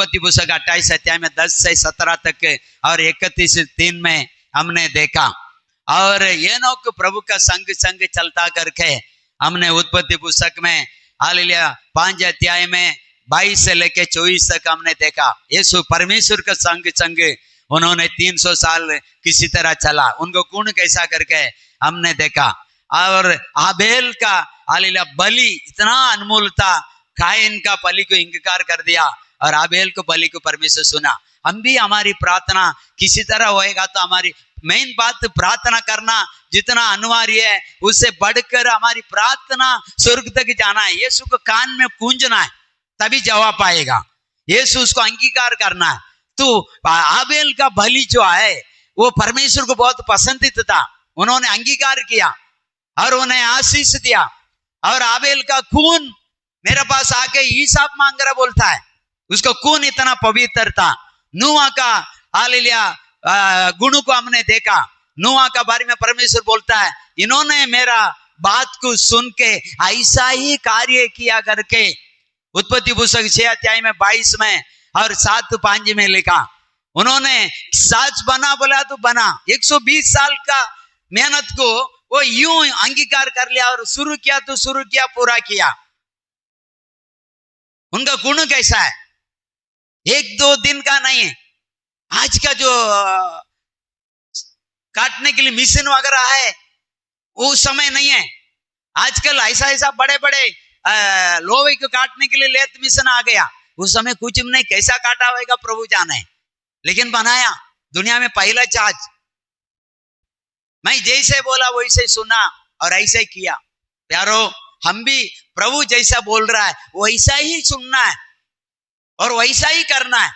उत्पत्ति पुस्तक 28 अध्याय में 10 से 17 तक और 31-3 में हमने देखा। और एनोक प्रभु का संग संग चलता करके हमने उत्पत्ति पुस्तक में हालेलुया 5 अध्याय में 22 से लेके 24 तक हमने देखा। यीशु परमेश्वर का संग संग उन्होंने 300 साल किसी तरह चला, उनको गुण कैसा करके हमने देखा। और आबेल का हालेलुया बलि इतना अनमोल था, कायन का बलि को इंकार कर दिया और आबेल को बलि को परमेश्वर सुना। हम भी हमारी प्रार्थना किसी तरह होएगा तो हमारी मेन बात प्रार्थना करना जितना अनिवार्य है उससे बढ़कर हमारी प्रार्थना स्वर्ग तक जाना है। यीशु को कान में गूंजना है तभी जवाब पाएगा। यीशु उसको अंगीकार करना है। तो आबेल का बलि जो है वो परमेश्वर को बहुत पसंदित था, उन्होंने अंगीकार किया और उन्हें आशीष दिया। और आबेल का खून मेरे पास आके हिसाब मांग रहा बोलता है, उसका खून इतना पवित्र था। नूहा का हालेलुया गुण को हमने देखा। नूहा का बारे में परमेश्वर बोलता है, इन्होंने मेरा बात को सुन के ऐसा ही कार्य किया करके। उत्पत्ति पुस्तक 6 अध्याय में 22 में और 7-5 में लिखा, उन्होंने साच बना बोला तो बना। 120 साल का मेहनत को वो यूं अंगीकार कर लिया और शुरू किया तो शुरू किया, पूरा किया। उनका गुण कैसा है, 1-2 दिन का नहीं है। आज का जो काटने के लिए मिशन वगैरह है वो समय नहीं है। आजकल ऐसा ऐसा बड़े बड़े लोहे को काटने के लिए लेत मिशन आ गया। उस समय कुछ नहीं, कैसा काटा होगा प्रभु जाने, लेकिन बनाया दुनिया में पहला जहाज। मैं जैसे बोला वैसे सुना और ऐसे किया। प्यारो, हम भी प्रभु जैसा बोल रहा है वैसा ही सुनना है और वैसा ही करना है,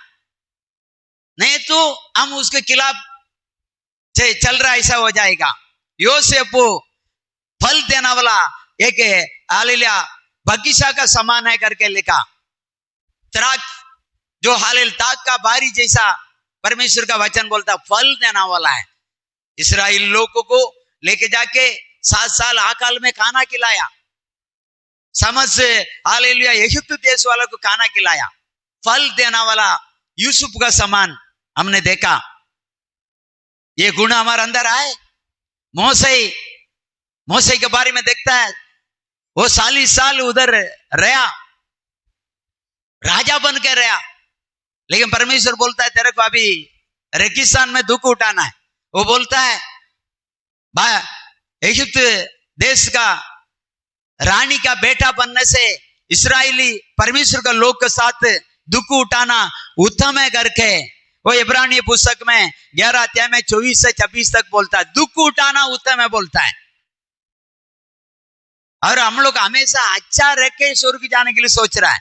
नहीं तो हम उसके खिलाफ चल रहा ऐसा हो जाएगा। योसेफ फल देने वाला एक हालेलुया बगीचा का समान है करके लिखा। तराक जो हालेल ताक का बारी जैसा परमेश्वर का वचन बोलता फल देना वाला है। इस्राएल लोगों को लेके जाके 7 साल अकाल में खाना खिलाया, समझ से हालेलुया यहूद देश वालों को खाना खिलाया। फल देना वाला यूसुफ का समान हमने देखा। ये गुण हमारे अंदर आए। मोसे के बारे में देखता है, वो 40 साल उधर रहा, राजा बन के रहा, लेकिन परमेश्वर बोलता है तेरे को अभी रेगिस्तान में दुख उठाना है। वो बोलता है इजिप्ट देश का रानी का बेटा बनने से इस्राएली परमेश्वर का लोग के साथ दुख उठाना उत्तम है करके वो इब्रानी पुस्तक में 11 अध्याय में 24 से 26 तक बोलता है, दुख उठाना उत्तम है बोलता है। और हम लोग हमेशा अच्छा रख के स्वर्ग जाने के लिए सोच रहा है।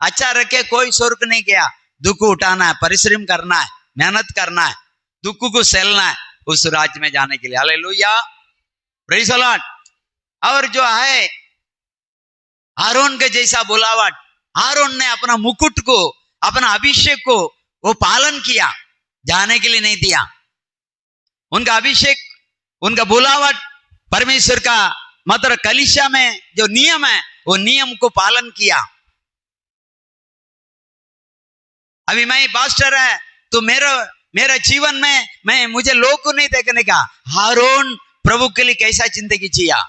अच्छा रख के कोई स्वर्ग नहीं गया। दुख उठाना है, परिश्रम करना है, मेहनत करना है, दुख को सहलना है उस राज्य में जाने के लिए। Hallelujah, praise the Lord. और जो है आरोन के जैसा बुलावट, आरोन ने अपना मुकुट को, अपना अभिषेक को वो पालन किया, जाने के लिए नहीं दिया। उनका अभिषेक, उनका बुलावट परमेश्वर का मतलब कलीसिया में जो नियम है वो नियम को पालन किया। अभी मैं पास्टर है तो मेरा जीवन में मुझे लोग को नहीं देखने का, हारून प्रभु के लिए कैसा जिंदगी जिया,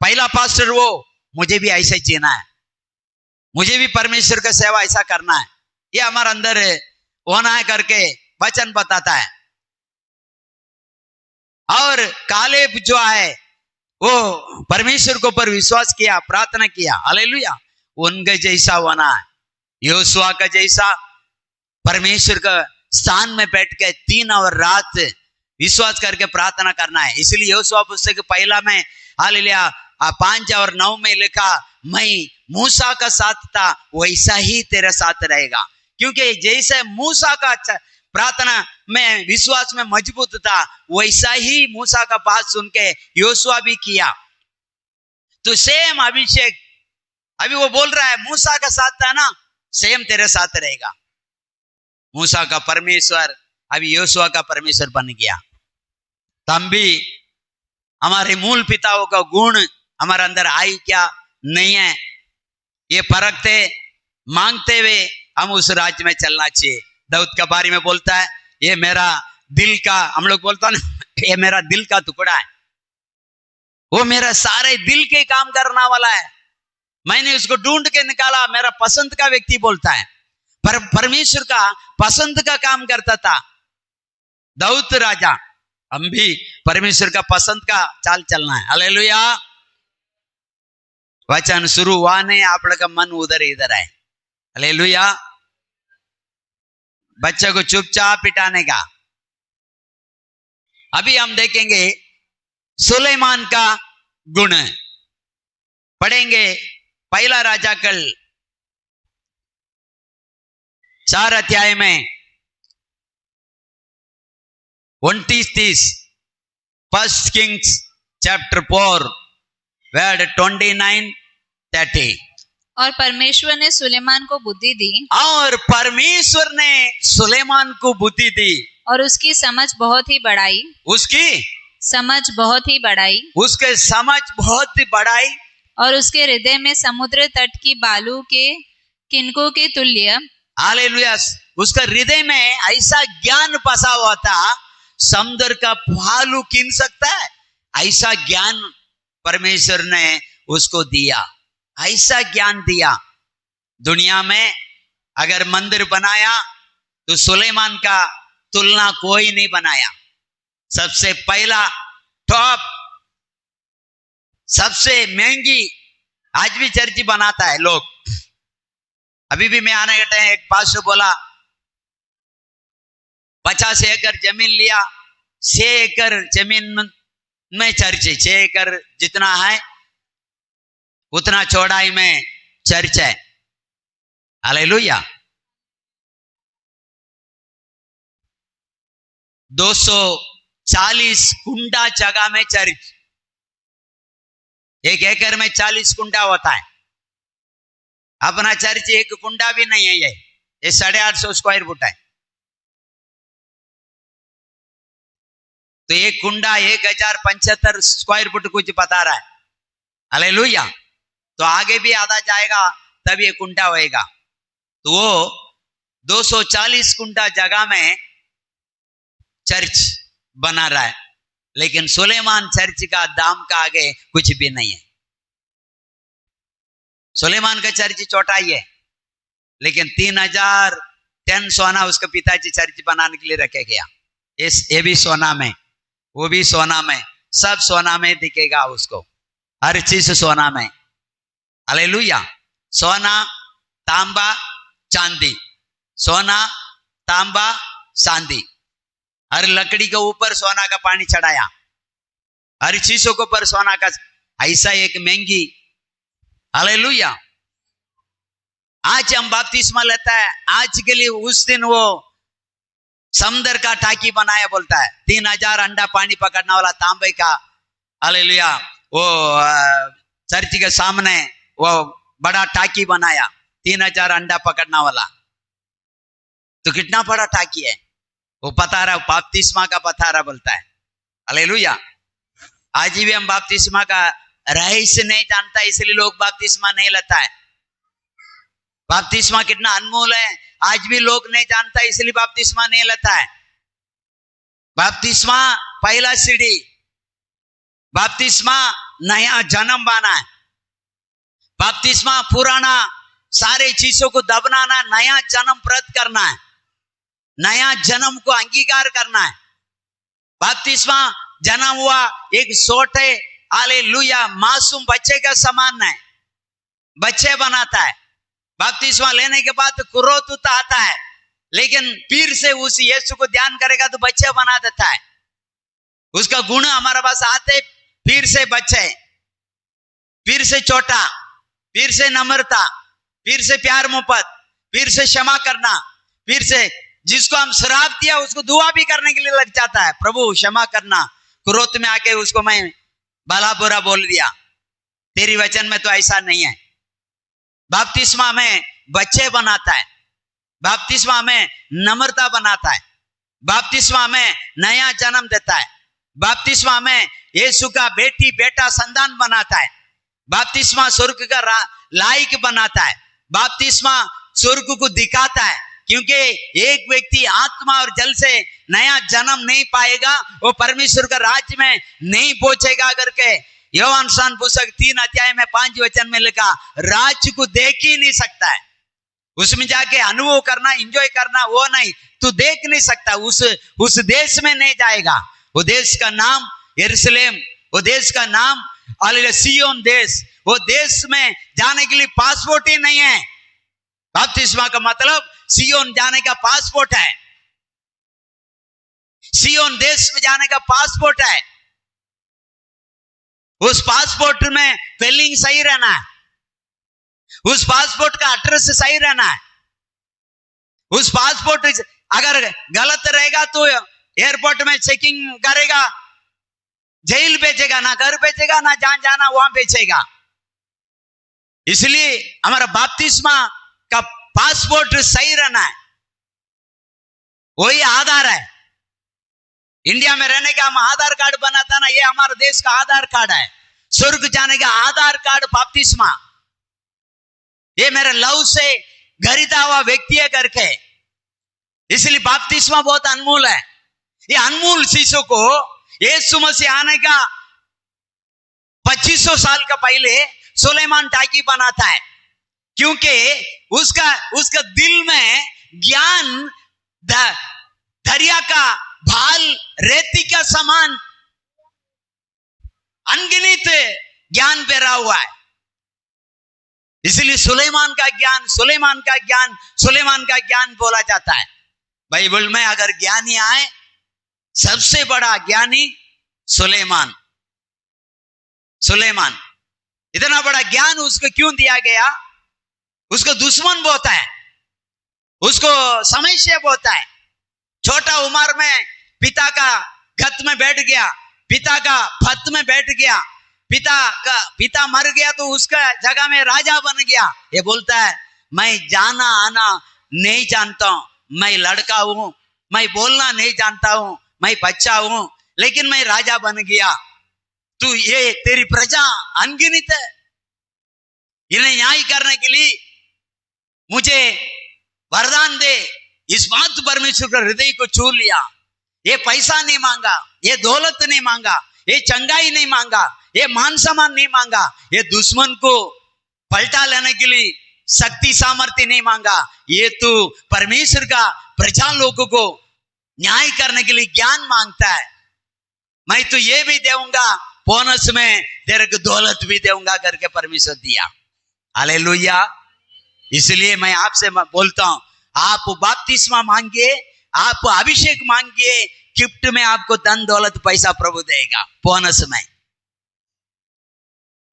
पहला पास्टर वो, मुझे भी ऐसा जीना है, मुझे भी परमेश्वर का सेवा ऐसा करना है, ये हमारे अंदर होना है करके वचन बताता है। और कालेब जो है वो परमेश्वर के ऊपर विश्वास किया, प्रार्थना किया, हालेलुया, उनके जैसा होना है। योशुआ का जैसा परमेश्वर का स्थान में बैठ के 3 और रात विश्वास करके प्रार्थना करना है। इसलिए योशुआ पुस्तक पहला में हालेलुया 5 और 9 में लिखा, मैं मूसा का साथ था वैसा ही तेरे साथ रहेगा। क्योंकि जैसे मूसा का प्रार्थना में विश्वास में मजबूत था वैसा ही मूसा का बात सुन के योशुआ भी किया। तो सेम अभिषेक अभी वो बोल रहा है, मूसा का साथ था ना, सेम तेरे साथ रहेगा। मूसा का परमेश्वर अभी योशुआ का परमेश्वर बन गया। तब भी हमारे मूल पिताओं का गुण हमारे अंदर आई क्या नहीं है, ये परखते मांगते हुए हम उस राज्य में चलना चाहिए। दाऊद के बारे में बोलता है, ये मेरा दिल का, हम लोग बोलता ना, ये मेरा दिल का टुकड़ा है, वो मेरा सारे दिल के काम करने वाला है, मैंने उसको ढूंढ के निकाला, मेरा पसंद का व्यक्ति बोलता है। पर परमेश्वर का पसंद का काम करता था दाऊद राजा। हम भी परमेश्वर का पसंद का चाल चलना है। हालेलुया। वचन शुरू हुआ नहीं, आप लोग का मन उधर इधर है। हालेलुया। बच्चे को चुपचाप पिटाने का। अभी हम देखेंगे सुलेमान का गुण, पढ़ेंगे पहला राजा कल 4 अध्याय में 29, फर्स्ट किंग्स चैप्टर 4 वर्ड 29-30। और परमेश्वर ने सुलेमान को बुद्धि दी, और परमेश्वर ने सुलेमान को बुद्धि दी, और उसकी समझ बहुत ही बढ़ाई, उसकी समझ बहुत ही बढ़ाई, उसके समझ बहुत ही बढ़ाई, और उसके हृदय में समुद्र तट की बालू के किनकों के तुल्य, हालेलुया, उसका हृदय में ऐसा ज्ञान फंसा हुआ था, समुद्र का भालू कीन सकता है, ऐसा ज्ञान परमेश्वर ने उसको दिया, ऐसा ज्ञान दिया। दुनिया में अगर मंदिर बनाया तो सुलेमान का तुलना कोई नहीं बनाया। सबसे पहला टॉप, सबसे महंगी, आज भी चर्च बनाता है लोग। अभी भी मैं आने के टाइम एक पास्टर बोला 50 एकड़ जमीन लिया, 6 एकड़ जमीन में चर्च है, 6 एकड़ जितना है उतना चौड़ाई में चर्च है। हालेलुया। 240 कुंडा जगह में चर्च, 1 एकड़ में 40 कुंडा होता है। अपना चर्च 1 कुंडा भी नहीं है, ये 850 स्क्वायर फुट है। तो 1 कुंडा 1075 स्क्वायर फुट कुछ बता रहा है। हालेलुया। तो आगे भी आधा जाएगा तब ये कुंडा होएगा। तो वो 240 कुंडा जगह में चर्च बना रहा है, लेकिन सुलेमान चर्च का दाम का आगे कुछ भी नहीं है। सुलेमान का चर्च छोटा ही है, लेकिन 3000 टन सोना उसके पिताजी चर्च बनाने के लिए रखे गया। ये भी सोना में, वो भी सोना में, सब सोना में दिखेगा उसको, हर चीज सोना में। हालेलुया। सोना, तांबा, चांदी, सोना, तांबा, चांदी, हर लकड़ी के ऊपर सोना का पानी चढ़ाया, हर चीजों के ऊपर सोना का, ऐसा एक महंगी। हालेलुया। आज हम बपतिस्मा लेता है, आज के लिए उस दिन वो समुद्र का टाकी बनाया बोलता है, 3000 अंडा पानी पकड़ने वाला तांबे का। हालेलुया। वो चर्च के सामने वो बड़ा टाकी बनाया, 3000 अंडा पकड़ने वाला। तो कितना बड़ा टाकी है वो बता रहा, बपतिस्मा का बता रहा बोलता है। हालेलुया। आज भी हम बपतिस्मा का रहस्य नहीं जानता, इसलिए लोग बपतिस्मा नहीं लेता है। बपतिस्मा कितना अनमोल है, आज भी लोग नहीं जानता, इसलिए बपतिस्मा नहीं लेता है। बपतिस्मा पहला सीढ़ी, बपतिस्मा नया जन्म पाना है, बपतिस्मा पुराना सारे चीजों को दबनाना, नया जन्म प्राप्त करना है, नया जन्म को अंगीकार करना है। बपतिस्मा जन्म हुआ एक छोटे, हालेलुया, मासूम बच्चे का समान है, बच्चे बनाता है। बपतिस्मा लेने के बाद क्रोध आता है, लेकिन फिर से उस यीशु को ध्यान करेगा तो बच्चे बना देता है। उसका गुण हमारे पास आते, फिर से बच्चे, फिर से छोटा, फिर से नम्रता, फिर से प्यार मोहब्बत, फिर से क्षमा करना, फिर से जिसको हम श्राप दिया उसको दुआ भी करने के लिए लग जाता है, प्रभु क्षमा करना। क्रोध में आके उसको मैं भला बुरा बोल दिया, तेरी वचन में तो ऐसा नहीं है। बपतिस्मा में बच्चे बनाता है, बपतिस्मा में नम्रता बनाता है, बपतिस्मा में नया जन्म देता है, बपतिस्मा में यीशु का बेटी बेटा संतान बनाता है, बपतिस्मा स्वर्ग का लायक बनाता है, बपतिस्मा स्वर्ग को दिखाता है, क्योंकि एक व्यक्ति आत्मा और जल से नया जन्म नहीं पाएगा वो परमेश्वर का राज्य में नहीं पहुंचेगा करके योहान सुसमाचार पुस्तक 3 अध्याय में 5 वचन में लिखा, राज्य को देख ही नहीं सकता है, उसमें जाके अनुभव करना, एंजॉय करना वो नहीं, तू देख नहीं सकता, उस देश में नहीं जाएगा। वो देश का नाम यरूशलेम, वो देश का नाम सिय्योन देश, वो देश में जाने के लिए पासपोर्ट ही नहीं है। बपतिस्मा का मतलब सिय्योन जाने का पासपोर्ट है, सिय्योन देश में जाने का पासपोर्ट है। उस पासपोर्ट में स्पेलिंग सही रहना है, उस पासपोर्ट का एड्रेस सही रहना है। उस पासपोर्ट अगर गलत रहेगा तो एयरपोर्ट में चेकिंग करेगा, जेल भेजेगा, ना घर भेजेगा, ना जहां जाना वहां भेजेगा। इसलिए हमारा बपतिस्मा का पासपोर्ट सही रहना है, वही आधार है। इंडिया में रहने का हम आधार कार्ड बनाता ना, ये हमारे देश का आधार कार्ड है। स्वर्ग जाने का आधार कार्ड बपतिस्मा, ये मेरे लव से खरीदा हुआ व्यक्ति है करके, इसलिए बपतिस्मा बहुत अनमोल है। ये अनमोल चीजों को यीशु मसीह आने का 2500 साल का पहले सुलेमान टाकी बनाता है, क्योंकि उसका दिल में ज्ञान दरिया का भाल रेती का समान अनगिनत ज्ञान पेरा हुआ है। इसलिए सुलेमान का ज्ञान बोला जाता है। बाइबल में अगर ज्ञानी आए, सबसे बड़ा ज्ञानी सुलेमान। इतना बड़ा ज्ञान उसको क्यों दिया गया? उसको दुश्मन बहुत है, उसको समस्या बहुत है। छोटा उम्र में पिता का गत में बैठ गया, पिता का भत में बैठ गया, पिता मर गया तो उसका जगह में राजा बन गया। ये बोलता है मैं जाना आना नहीं जानता हूं, मैं लड़का हूं, मैं बोलना नहीं जानता हूं, मैं बच्चा हूं, लेकिन मैं राजा बन गया। तू ये तेरी प्रजा अनगिनत है, इन्हें न्याय करने के लिए मुझे वरदान दे। इस बात परमेश्वर का हृदय को छू लिया। ये पैसा नहीं मांगा, ये दौलत नहीं मांगा, ये चंगाई नहीं मांगा, ये मान सम्मान नहीं मांगा, ये दुश्मन को पलटा लेने के लिए शक्ति सामर्थ्य नहीं मांगा। ये तो परमेश्वर का प्रजा लोगों को न्याय करने के लिए ज्ञान मांगता है। मैं तो ये भी दूंगा, बोनस में तेरे को दौलत भी दूंगा करके परमेश्वर दिया। हालेलुया। इसलिए मैं आपसे बोलता हूं, आप बपतिस्मा मांगिए, आप अभिषेक मांगिए, गिफ्ट में आपको धन दौलत पैसा प्रभु देगा। बोनस में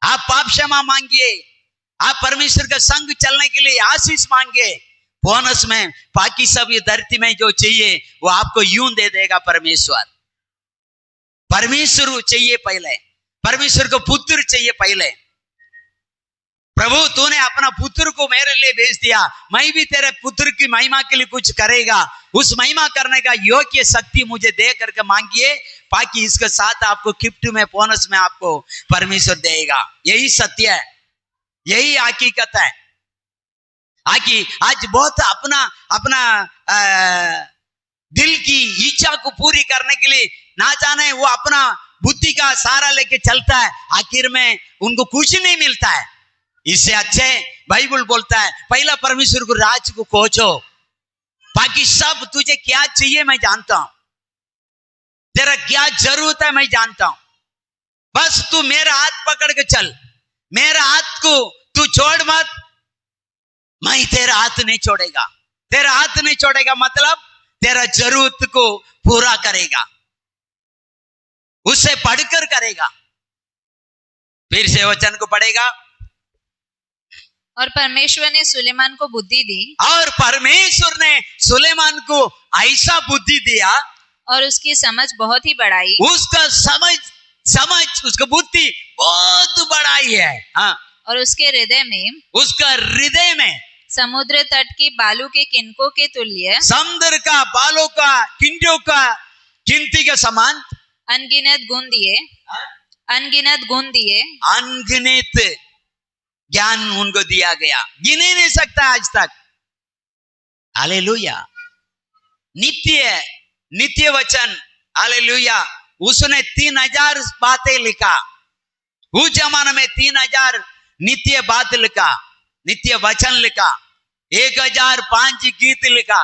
आप पाप क्षमा मांगिए, आप परमेश्वर का संग चलने के लिए आशीष मांगिए, बोनस में बाकी सब ये धरती में जो चाहिए वो आपको यूं दे देगा परमेश्वर। परमेश्वर चाहिए पहले, परमेश्वर को पुत्र चाहिए पहले। प्रभु तूने अपना पुत्र को मेरे लिए भेज दिया, मैं भी तेरे पुत्र की महिमा के लिए कुछ करेगा, उस महिमा करने का योग्य शक्ति मुझे दे करके मांगिए, बाकी इसके साथ आपको गिफ्ट में बोनस में आपको परमेश्वर देगा। यही सत्य है, यही हकीकत है। आज बहुत अपना दिल की इच्छा को पूरी करने के लिए ना जाने वो अपना बुद्धि का सहारा लेके चलता है, आखिर में उनको कुछ नहीं मिलता है। इससे अच्छे बाइबल बोलता है पहला परमेश्वर को राज को खोजो, बाकी सब तुझे क्या चाहिए मैं जानता हूं, तेरा क्या जरूरत है मैं जानता हूं, बस तू मेरा हाथ पकड़ के चल, मेरा हाथ को तू छोड़ मत, मैं तेरा हाथ नहीं छोड़ेगा। तेरा हाथ नहीं छोड़ेगा मतलब तेरा जरूरत को पूरा करेगा, उससे पढ़कर करेगा। फिर से वचन को पढ़ेगा। और परमेश्वर ने सुलेमान को बुद्धि दी, और परमेश्वर ने सुलेमान को ऐसा बुद्धि दिया, और उसकी समझ बहुत ही बढ़ाई, उसका समझ उसका बुद्धि बहुत बढ़ाई है। हाँ। और उसके हृदय में समुद्र तट की बालू के किनकों के तुल्य, समुद्र का बालों का किंजों का गिनती के समान अनगिनत गुण दिए, अनगिनत ज्ञान उनको दिया गया, गिने नहीं सकता आज तक। हालेलुया। नित्य नित्य वचन, हालेलुया। उसने 3000 बातें लिखा। उस जमाने में 3000 नित्य बात लिखा, नित्य वचन लिखा, 1005 गीत लिखा।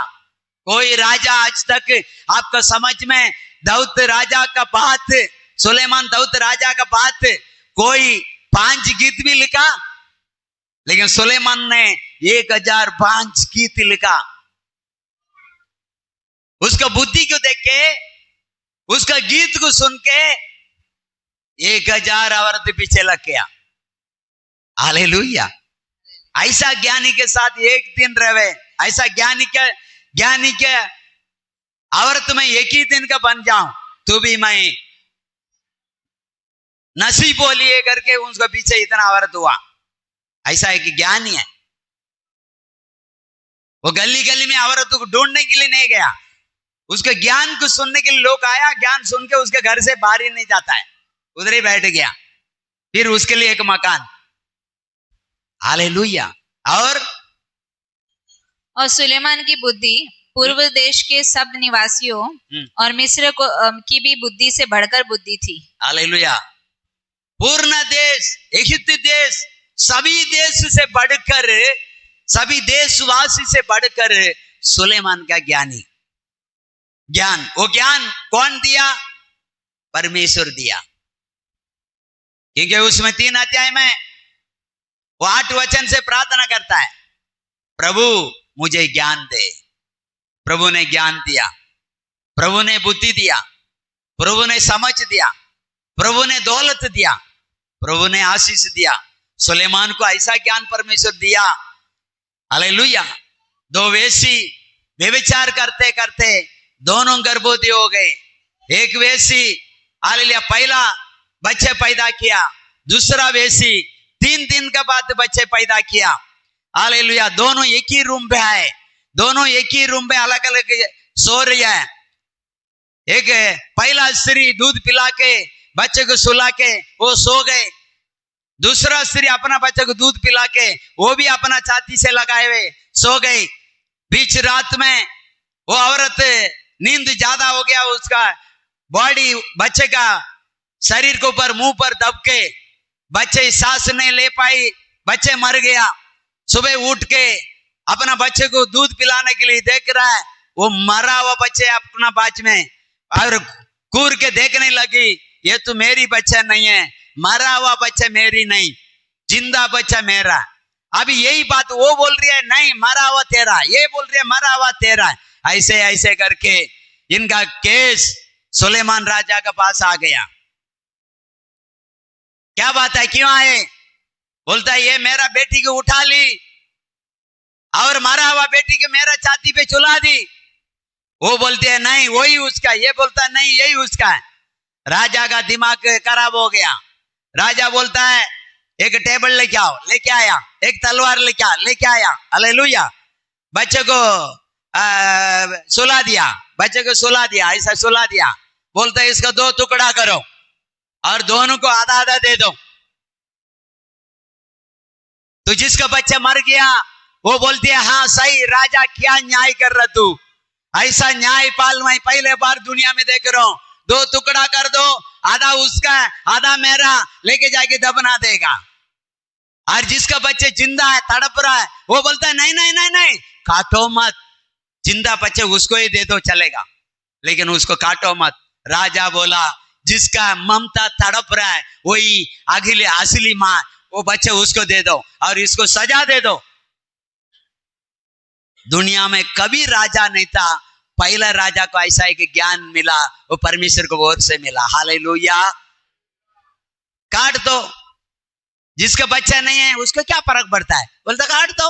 कोई राजा आज तक आपको समझ में दाऊद राजा का बात, सुलेमान दाऊद राजा का बात, कोई 5 गीत भी लिखा? लेकिन सुलेमान ने 1005 गीत लिखा। उसका बुद्धि को देख के, उसका गीत को सुन के 1000 औरत पीछे लग गया। हालेलुया। ऐसा ज्ञानी के साथ एक दिन रहे, ऐसा ज्ञानी के औरत में एक ही दिन का बन जाऊं तो भी मैं नसीब बोलिए करके उसको पीछे इतना औरत हुआ। ऐसा एक ज्ञानी है। वो गली गली में औरतों को ढूंढने के लिए नहीं गया, उसके ज्ञान को सुनने के लिए लोग आया, ज्ञान सुन के उसके घर से बाहर ही नहीं जाता है, उधर ही बैठ गया। फिर उसके लिए एक मकान। हालेलुया। और सुलेमान की बुद्धि पूर्व देश के सब निवासियों और मिस्र की भी बुद्धि से बढ़कर बुद्धि थी। हालेलुया। पूर्ण देश, इजिप्ट देश, सभी देश से बढ़कर, सभी देशवासी से बढ़कर सुलेमान का ज्ञानी ज्ञान। वो ज्ञान कौन दिया? परमेश्वर दिया। क्योंकि उसमें 3 अध्याय में वो 8 वचन से प्रार्थना करता है, प्रभु मुझे ज्ञान दे। प्रभु ने ज्ञान दिया, प्रभु ने बुद्धि दिया, प्रभु ने समझ दिया, प्रभु ने दौलत दिया, प्रभु ने आशीष दिया। सुलेमान को ऐसा ज्ञान परमेश्वर दिया। हालेलुया। 2 वेशी व्यभिचार करते करते दोनों गर्भवती हो गए। एक वेशी हालेलुया पहला बच्चे पैदा किया, दूसरा वेशी 3 दिन के बाद बच्चे पैदा किया। हालेलुया। दोनों एक ही रूम पे आए, दोनों एक ही रूम में अलग अलग सो रही है। एक पहला स्त्री दूध पिला के बच्चे को सुला के वो सो गए, दूसरा स्त्री अपना बच्चे को दूध पिला के वो भी अपना छाती से लगाए हुए सो गई। बीच रात में वो औरत नींद ज्यादा हो गया, उसका बॉडी बच्चे का शरीर के ऊपर मुंह पर दब के बच्चे सांस नहीं ले पाई, बच्चे मर गया। सुबह उठ के अपना बच्चे को दूध पिलाने के लिए देख रहा है, वो मरा हुआ बच्चे अपना बाज में, और कूर के देखने लगी, ये तो मेरी बच्चा नहीं है, मरा हुआ बच्चा मेरी नहीं, जिंदा बच्चा मेरा। अभी यही बात वो बोल रही है, नहीं मरा हुआ तेरा, ये बोल रही है मरा हुआ तेरा। ऐसे ऐसे करके इनका केस सुलेमान राजा के पास आ गया। क्या बात है, क्यों आए? बोलता है ये मेरा बेटी को उठा ली और मरा हुआ बेटी के मेरा छाती पे चुला दी। वो बोलते हैं नहीं वही उसका, ये बोलता है नहीं यही उसका है। राजा का दिमाग खराब हो गया। राजा बोलता है एक टेबल लेके आओ, लेके आया। एक तलवार लेके आया। हालेलुया। बच्चे को सुला दिया, बच्चे को सुला दिया, ऐसा सुला दिया। बोलता है इसका 2 टुकड़ा करो और दोनों को आधा आधा दे दो। तो जिसका बच्चा मर गया वो बोलती है हाँ सही, राजा क्या न्याय कर रहा तू, ऐसा न्याय पाल मैं पहले बार दुनिया में देख रहा हूं। 2 टुकड़ा कर दो, आधा उसका आधा मेरा, लेके जाके दबना देगा। और जिसका बच्चे जिंदा है तड़प रहा है वो बोलता है नहीं नहीं नहीं नहीं, काटो मत, जिंदा बच्चे उसको ही दे दो चलेगा, लेकिन उसको काटो मत। राजा बोला जिसका ममता तड़प रहा है वही अगली असली मां, वो बच्चे उसको दे दो और इसको सजा दे दो। दुनिया में कभी राजा नहीं था, पहला राजा को ऐसा एक ज्ञान मिला, वो परमेश्वर को ओर से मिला। हालेलुया। काट दो, जिसका बच्चा नहीं है उसको क्या फर्क पड़ता है, बोलता काट दो,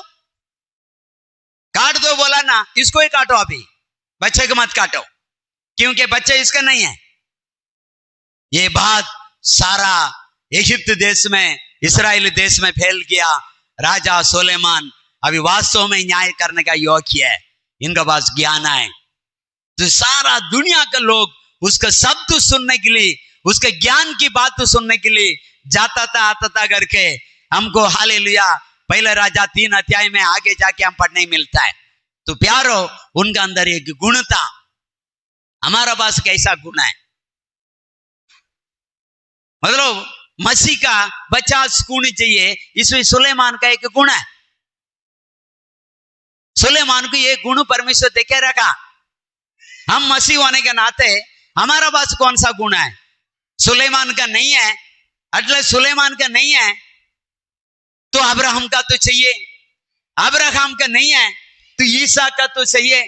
काट दो। बोला ना इसको ही काटो, अभी बच्चे को मत काटो क्योंकि बच्चा इसका नहीं है। ये बात सारा इजिप्ट देश में, इस्राएल देश में फैल गया। राजा सुलेमान अभी वास्तव में न्याय करने का योग्य है, इनका पास ज्ञान है। तो सारा दुनिया के लोग उसका शब्द सुनने के लिए, उसके ज्ञान की बात सुनने के लिए जाता था आता था करके। हमको हालेलुया पहले राजा 3 अध्याय में आगे जाके हम पढ़ने मिलता है। तो प्यारो, उनका अंदर एक गुण था। हमारा पास कैसा गुण है? मतलब मसीह का 50 गुण चाहिए, इसमें सुलेमान का एक गुण है। सुलेमान को ये गुण परमेश्वर देखे रखा। हम मसीह होने के नाते हमारा पास कौन सा गुण है? सुलेमान का नहीं है। अटले सुलेमान का नहीं है तो अब्राहम का तो चाहिए, अब्राहम का नहीं है तो ईसा का तो चाहिए,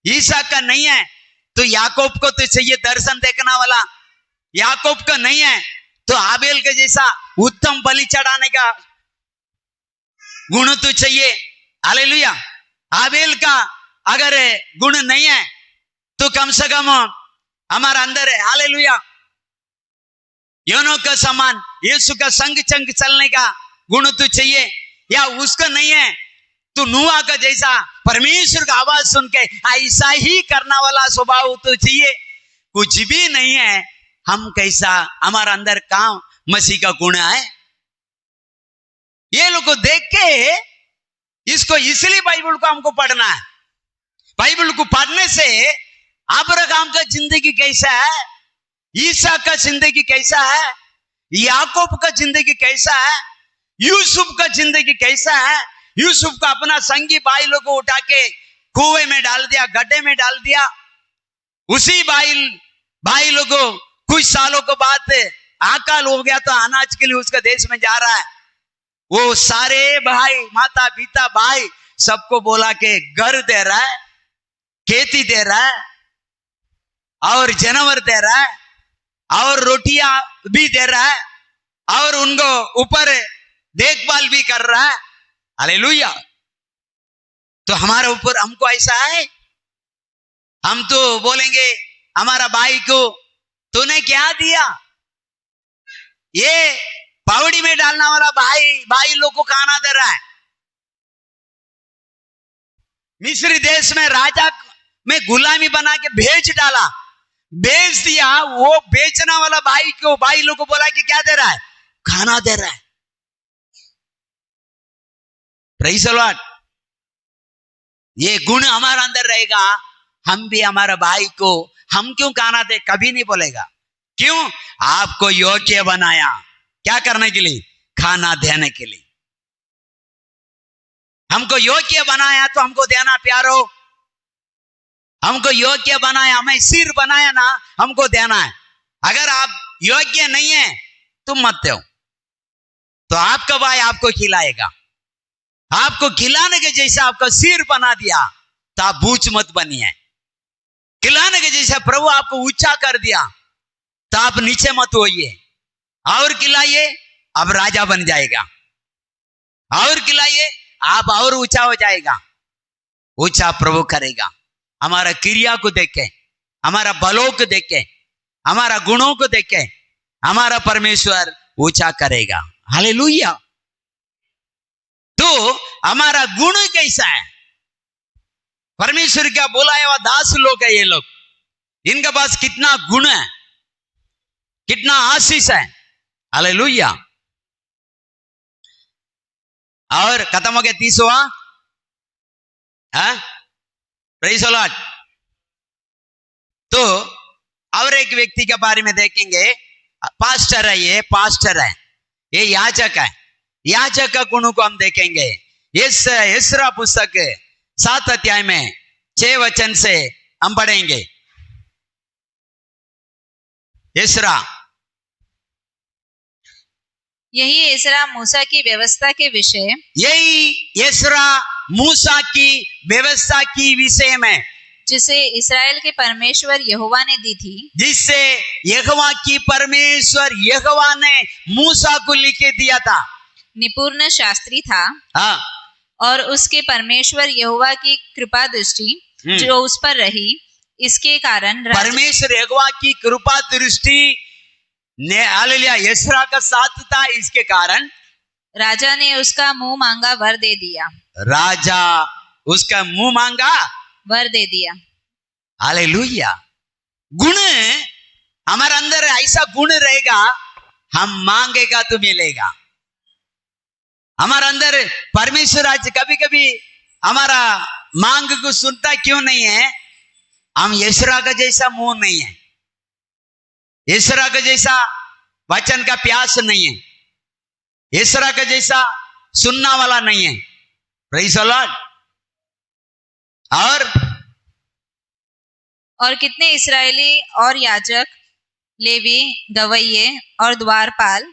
ईसा का नहीं है तो याकूब को तो चाहिए दर्शन देखने वाला, याकूब का नहीं है तो आबेल के जैसा उत्तम बलि चढ़ाने का गुण तो चाहिए। हालेलुया। आबेल का अगर गुण नहीं है तो कम से कम हमारा अंदर है। हालेलुया। योनो का समान यीशु का संग चंग चलने का गुण तो चाहिए, या उसका नहीं है तो नूहा का जैसा परमेश्वर का आवाज सुन के ऐसा ही करने वाला स्वभाव तो चाहिए। कुछ भी नहीं है, हम कैसा, हमारा अंदर काम मसीह का गुण है। ये लोग को देख के इसको, इसलिए बाइबल को हमको पढ़ना है। बाइबल को पढ़ने से अब्राहम का जिंदगी कैसा है, ईसा का जिंदगी कैसा है, याकूब का जिंदगी कैसा है, यूसुफ का जिंदगी कैसा है। यूसुफ का अपना संगी भाई लोग को उठा के कुएं में डाल दिया, गड्ढे में डाल दिया। उसी भाई लोग कुछ सालों के बाद अकाल हो गया तो अनाज के लिए उसका देश में जा रहा है। वो सारे भाई, माता पिता भाई सबको बोला के घर दे रहा है, खेती दे रहा है और जानवर दे रहा है और रोटियां भी दे रहा है और उनको ऊपर देखभाल भी कर रहा है। हालेलुया। तो हमारे ऊपर, हमको ऐसा है, हम तो बोलेंगे हमारा भाई को तूने क्या दिया? ये पावड़ी में डालने वाला भाई लोग को खाना दे रहा है। मिस्र देश में राजा में गुलामी बना के बेच डाला, बेच दिया। वो बेचने वाला भाई लोग को बोला कि क्या दे रहा है? खाना दे रहा है। Praise the Lord. ये गुण हमारा अंदर रहेगा, हम भी हमारा भाई को हम क्यों खाना दे, कभी नहीं बोलेगा। क्यों? आपको योग्य बनाया क्या करने के लिए? खाना देने के लिए। हमको योग्य बनाया तो हमको देना प्यारो। हमको योग्य बनाया, हमें सिर बनाया ना, हमको देना है। अगर आप योग्य नहीं है तुम मत दो, तो आपका भाई आपको खिलाएगा। आपको खिलाने के जैसा आपका सिर बना दिया तो आप बूझ मत बनिए। खिलाने के जैसा प्रभु आपको ऊंचा कर दिया तो आप नीचे मत होइए। और खिलाइए, अब राजा बन जाएगा। और खिलाइए, आप और ऊंचा हो जाएगा। ऊंचा प्रभु करेगा। हमारा क्रिया को देख के, हमारा बलों को देख के, हमारा गुणों को देख के हमारा परमेश्वर ऊंचा करेगा। हालेलुया। तो हमारा गुण कैसा है? परमेश्वर का बुलाया हुआ दास लोग है ये लोग। इनके पास कितना गुण है, कितना आशीष है। हालेलुया। और खत्म हो गया 30वां। Praise the Lord. तो और एक व्यक्ति के बारे में देखेंगे। पास्टर है, ये पास्टर है, ये याजक है। याजक का गुण को हम देखेंगे। इस इस्रा पुस्तक 7 अध्याय में 6 वचन से हम पढ़ेंगे। इस्रा, यही इस्रा मूसा की व्यवस्था के विषय, यही इस्रा मूसा की व्यवस्था की विषय में, जिसे इस्राएल के परमेश्वर यहोवा ने दी थी, जिससे यहोवा की परमेश्वर यहोवा ने मूसा को लिख के दिया था। निपुण शास्त्री था। हाँ। और उसके परमेश्वर यहोवा की कृपा दृष्टि जो उस पर रही, इसके कारण परमेश्वर यहोवा की कृपा दृष्टि ने, हालेलुया, इस्रा का साथ था। इसके कारण राजा ने उसका मुंह मांगा वर दे दिया। राजा उसका मुंह मांगा वर दे दिया। हालेलुया। गुण हमारे अंदर ऐसा गुण रहेगा, हम मांगेगा तो मिलेगा। हमारे अंदर परमेश्वर आज कभी कभी हमारा मांग को सुनता क्यों नहीं है? हम यशरा का जैसा मुंह नहीं है, यशरा का जैसा वचन का प्यास नहीं है, यशरा का जैसा सुनना वाला नहीं है। Praise the Lord. और कितने इस्राएली और याजक, लेवी, गवैये और द्वारपाल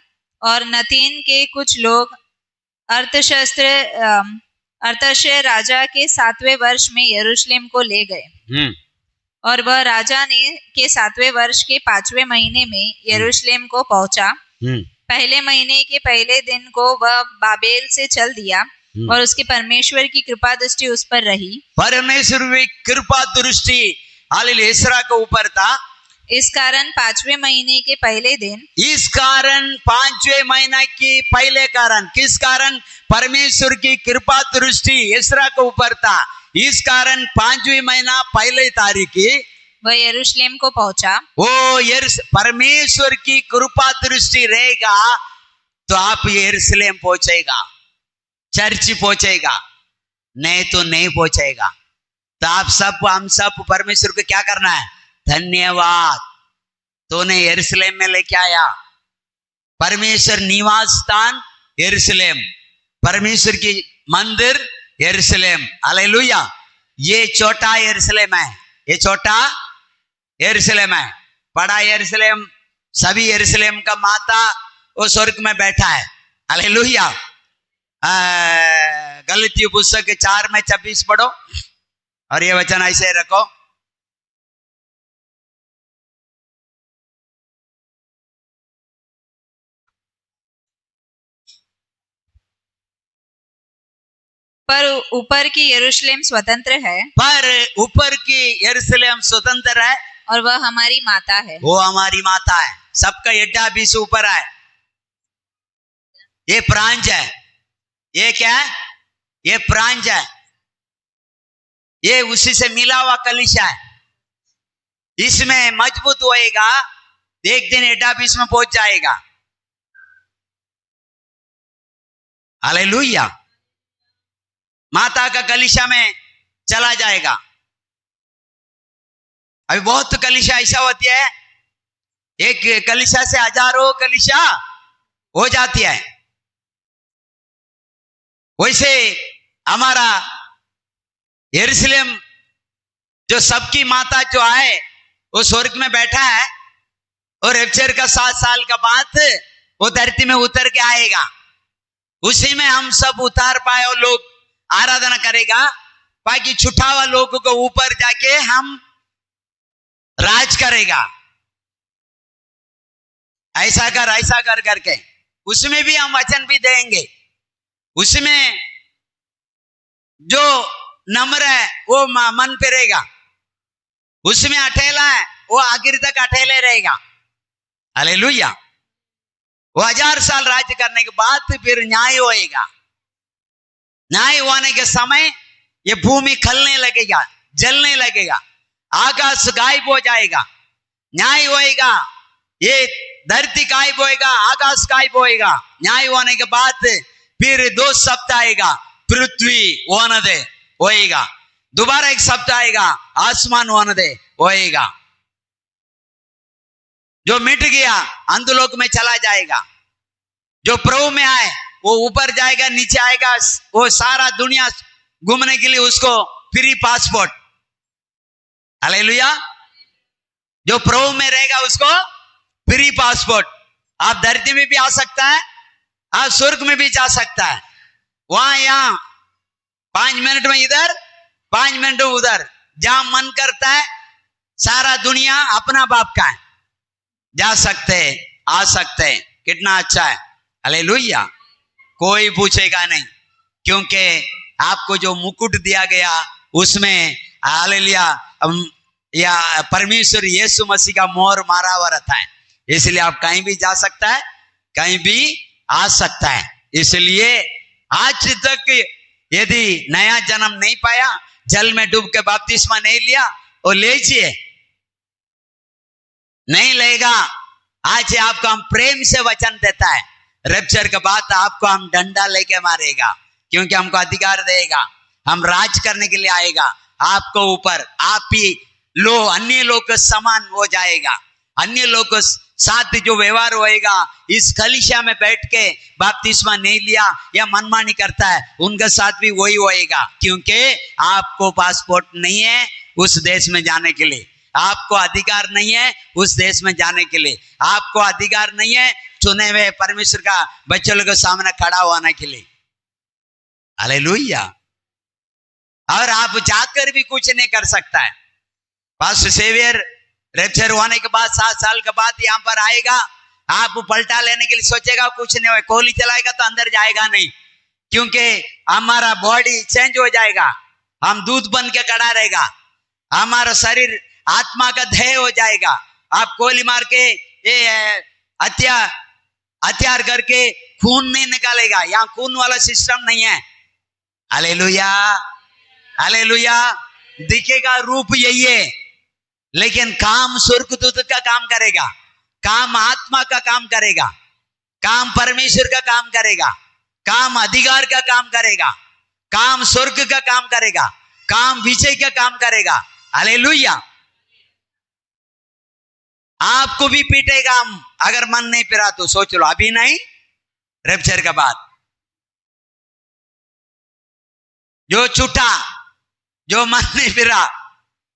और नतीन के कुछ लोग अर्थशस्त्र राजा के 7वें वर्ष में यरूशलेम को ले गए। और वह राजा ने के 7वें वर्ष के 5वें महीने में यरूशलेम को पहुंचा। पहले महीने के पहले दिन को वह बाबेल से चल दिया और उसके परमेश्वर की कृपा दृष्टि उस पर रही। परमेश्वर की कृपा दृष्टि हालेलुया यशरा के ऊपर था। इस कारण 5वें महीने के पहले दिन, इस कारण 5वें महीना की पहले कारण, किस कारण? परमेश्वर की कृपा दृष्टि यशरा के ऊपर था। इस कारण 5वें महीना पहले तारीख की वह यरूशलेम को पहुंचा। वो परमेश्वर की कृपा दृष्टि रहेगा तो आप यरूशलेम पहुंचेगा, चर्च पहुंचेगा, नहीं तो नहीं पहुंचेगा। तो आप सब, हम सब परमेश्वर को क्या करना है? धन्यवाद, तूने यरूशलेम में लेके आया। परमेश्वर निवास स्थान यरूशलेम, परमेश्वर की मंदिर यरूशलेम। हालेलुया। ये छोटा यरूशलेम है, ये छोटा यरूशलेम है। बड़ा यरूशलेम, सभी यरूशलेम का माता वो स्वर्ग में बैठा है। हालेलुया। गलातियों पुस्तक 4:26 पढ़ो और ये वचन ऐसे रखो। पर ऊपर की यरूशलेम स्वतंत्र है, पर ऊपर की यरूशलेम स्वतंत्र है और वह हमारी माता है। वो हमारी माता है। सबका एड्डा बीस ऊपर है। ये प्रांज है, ये क्या है? ये प्रांज है, ये उसी से मिला हुआ कलीसिया है। इसमें मजबूत होएगा, एक दिन एड्डा बीस में पहुंच जाएगा। हालेलुया। माता का कलीसिया में चला जाएगा। अभी बहुत कलीसिया ऐसा होती है, एक कलीसिया से हजारों कलीसिया हो जाती है। वैसे हमारा यरूशलेम जो सबकी माता जो है वो स्वर्ग में बैठा है और रैप्चर का 7 साल का बाद वो धरती में उतर के आएगा। उसी में हम सब उतार पाए और लोग आराधना करेगा। बाकी छुटा हुआ लोगों को ऊपर जाके हम राज करेगा। ऐसा कर करके उसमें भी हम वचन भी देंगे। उसमें जो नम्र है वो मन पे रहेगा, उसमें अठेला है वो आखिर तक अठेले रहेगा। हालेलुया। वो 1000 साल राज्य करने के बाद फिर न्याय होएगा। न्याय होने के समय ये भूमि खलने लगेगा, जलने लगेगा, आकाश गायब हो जाएगा। न्याय होएगा, ये धरती गायब होएगा, आकाश गायब होएगा। न्याय होने के बाद फिर 2 शब्द आएगा, पृथ्वी होने होएगा। दोबारा एक शब्द आएगा, आसमान होने होएगा। जो मिट गया अंधलोक में चला जाएगा, जो प्रभु में आए वो ऊपर जाएगा, नीचे आएगा। वो सारा दुनिया घूमने के लिए उसको फ्री पासपोर्ट। हालेलुया। जो प्रभु में रहेगा उसको फ्री पासपोर्ट। आप धरती में भी आ सकता है, आप स्वर्ग में भी जा सकता है। वहां यहां 5 मिनट में इधर, 5 मिनट में उधर, जहां मन करता है सारा दुनिया अपना बाप का है, जा सकते हैं, आ सकते हैं। कितना अच्छा है। हालेलुया। कोई पूछेगा नहीं, क्योंकि आपको जो मुकुट दिया गया उसमें हालेलुया या परमेश्वर यीशु मसीह का मोहर मारा हुआ रहता है। इसलिए आप कहीं भी जा सकता है, कहीं भी आ सकता है। इसलिए आज तक यदि नया जन्म नहीं पाया, जल में डूब के बपतिस्मा नहीं लिया, वो लीजिए। नहीं लेगा, आज आपको हम प्रेम से वचन देता है, रैप्चर के बाद आपको हम डंडा लेके मारेगा, क्योंकि हमको अधिकार देगा। हम राज करने के लिए आएगा आपको ऊपर। आप ही लो, अन्य लोग के समान हो जाएगा। अन्य लोग के साथ जो व्यवहार होएगा, इस कलीसिया में बैठ के बपतिस्मा नहीं लिया या मनमानी करता है, उनके साथ भी वही होएगा। क्योंकि आपको पासपोर्ट नहीं है उस देश में जाने के लिए, आपको अधिकार नहीं है उस देश में जाने के लिए, आपको अधिकार नहीं है चुने हुए परमेश्वर का बच्चों के सामने खड़ा होने के लिए। हालेलुया। और आप जाकर भी कुछ नहीं कर सकता है। पास्टर सेवियर रैप्चर होने के बाद 7 साल के बाद यहाँ पर आएगा, आप पलटा लेने के लिए सोचेगा, कुछ नहीं होगा, गोली चलाएगा तो अंदर जाएगा नहीं, क्योंकि हमारा बॉडी चेंज हो जाएगा, हम दूध बन के खड़ा रहेगा, हमारा शरीर आत्मा का ध्येय हो जाएगा। आप गोली मार के ये हथियार करके खून नहीं निकालेगा, यहाँ खून वाला सिस्टम नहीं है। Hallelujah, hallelujah. दिखेगा रूप यही है, लेकिन काम स्वर्गदूत का काम करेगा, काम आत्मा का काम करेगा, काम परमेश्वर का काम करेगा, काम अधिकार का काम करेगा, काम स्वर्ग का काम करेगा, काम विजय का काम करेगा। हालेलुया। आपको भी पीटेगा हम, अगर मन नहीं फिरा तो सोच लो, अभी नहीं, रैप्चर के बाद। जो छूटा, जो मन नहीं फिरा,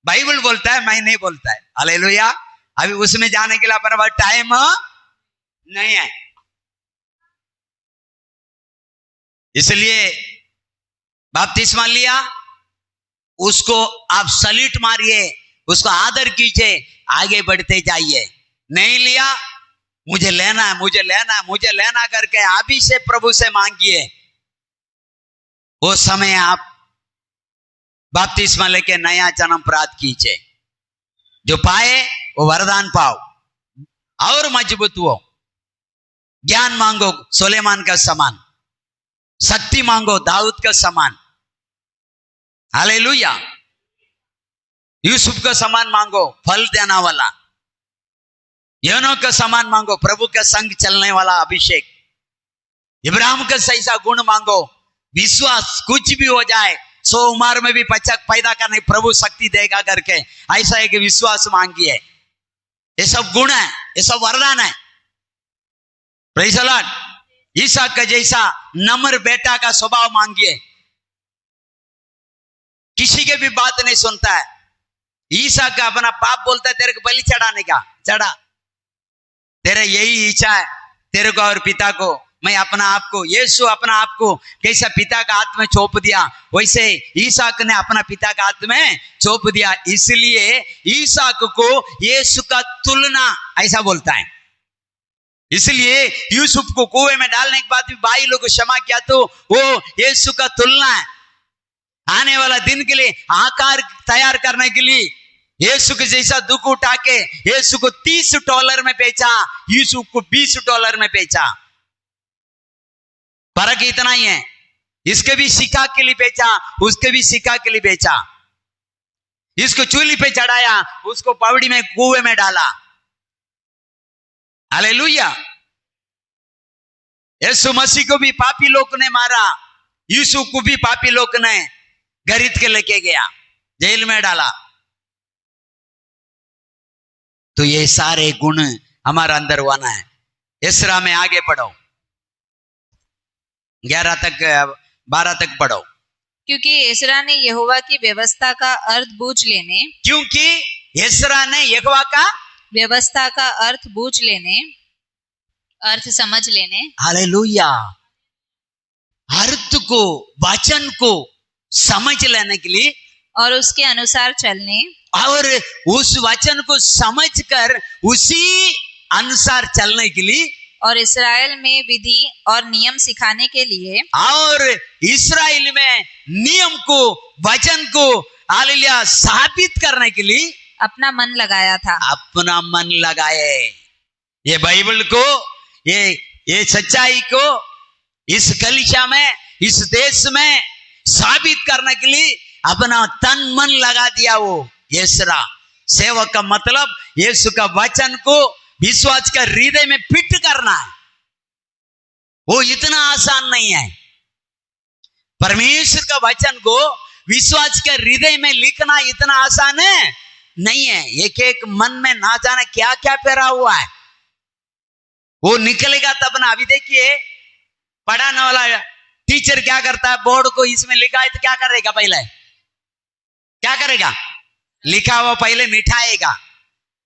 बाइबल बोलता है, मैं नहीं बोलता है। हालेलुया। अभी उसमें जाने के लिए पर टाइम नहीं है, इसलिए बपतिस्मा लिया, उसको आप सल्यूट मारिए, उसको आदर कीजिए, आगे बढ़ते जाइए। नहीं लिया, मुझे लेना है, मुझे लेना है, मुझे लेना करके अभी से प्रभु से मांगिए। वो समय आप बपतिस्मा लेके नया जन्म प्राप्त कीजिए। जो पाए वो वरदान पाओ और मजबूत हो। ज्ञान मांगो सुलेमान का समान, शक्ति मांगो दाऊद का समान। हालेलुया। यूसुफ का समान मांगो, फल देना वाला। योनो का समान मांगो, प्रभु का संग चलने वाला अभिषेक। इब्राहिम का सैसा गुण मांगो, विश्वास कुछ भी हो जाए 100 उम्र में भी बच्चा पैदा करने प्रभु शक्ति देगा करके ऐसा एक विश्वास मांगिए। ये सब गुण है, ये सब वरदान है। Praise the Lord. ईसा का जैसा नम्र बेटा का स्वभाव मांगिए, किसी के भी बात नहीं सुनता है। ईसा का अपना बाप बोलता है तेरे को बलि चढ़ाने का, चढ़ा, तेरा यही इच्छा है तेरे को और पिता को। मैं अपना आप को, यीशु अपना आप को कैसा पिता का हाथ में सौंप दिया, वैसे ईसाक ने अपना पिता का हाथ में सौंप दिया। इसलिए ईसाक को यीशु का तुलना ऐसा बोलता है। इसलिए यूसुफ को कुएं में डालने के बाद भी भाई लोग को क्षमा किया, तो वो यीशु का तुलना है। आने वाला दिन के लिए आकार तैयार करने के लिए यीशु के जैसा दुख उठा के यीशु को $30 में बेचा, यूसुफ को $20 में बेचा। फर्क इतना ही है, इसके भी सिक्का के लिए बेचा, उसके भी सिक्का के लिए बेचा। इसको चूल्ही पे चढ़ाया, उसको पवड़ी में कुएं में डाला। हालेलुया। यीशु मसीह को भी पापी लोग ने मारा, यूसुफ को भी पापी लोग ने खरीद के लेके गया, जेल में डाला। तो ये सारे गुण हमारा अंदर होना है। इसरा में आगे पढ़ो, 11 तक 12 तक पढ़ो। क्योंकि एसरा ने यहोवा की व्यवस्था का अर्थ बूझ लेने, क्योंकि एसरा ने यहोवा का व्यवस्था का अर्थ बूझ लेने, अर्थ समझ लेने। हालेलुया। अर्थ को, वचन को समझ लेने के लिए और उसके अनुसार चलने, और उस वचन को समझकर उसी अनुसार चलने के लिए, और इस्राएल में विधि और नियम सिखाने के लिए, और इस्राएल में नियम को, वचन को हालेलुया साबित करने के लिए अपना मन लगाया था। अपना मन लगाए। ये बाइबल को, ये सच्चाई को इस कलीसिया में, इस देश में साबित करने के लिए अपना तन मन लगा दिया। वो एसरा सेवक का मतलब यीशु का वचन को विश्वास का हृदय में फिट करना है। वो इतना आसान नहीं है। परमेश्वर का वचन को विश्वास के हृदय में लिखना इतना आसान है नहीं है। एक एक मन में ना जाने क्या क्या पैरा हुआ है, वो निकलेगा तब ना। अभी देखिए पढ़ाने वाला टीचर क्या करता है, बोर्ड को इसमें लिखा है तो क्या करेगा, पहले क्या करेगा, लिखा हुआ पहले मिटाएगा।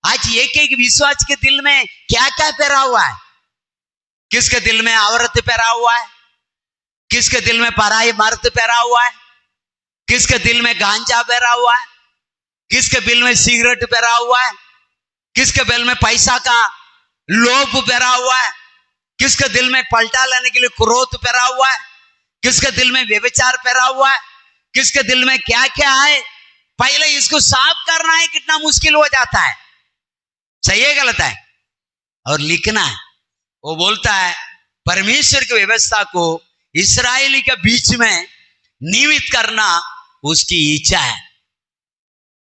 आज एक एक विश्वास के दिल में क्या क्या पैरा हुआ है। किसके दिल में औरत पैरा हुआ है, किसके दिल में पराई मर्द पैरा हुआ है, किसके दिल में गांजा पैरा हुआ है, किसके दिल में सिगरेट पैरा हुआ है, किसके दिल में पैसा का लोभ पैरा हुआ है, किसके दिल में पलटा लेने के लिए क्रोध पैरा हुआ है, किसके दिल में व्यभिचार पैरा हुआ है, किसके दिल में क्या क्या है। पहले इसको साफ करना है कितना मुश्किल हो जाता है। सही है गलत है? और लिखना है। वो बोलता है परमेश्वर की व्यवस्था को इस्राएली के बीच में नियमित करना उसकी इच्छा है,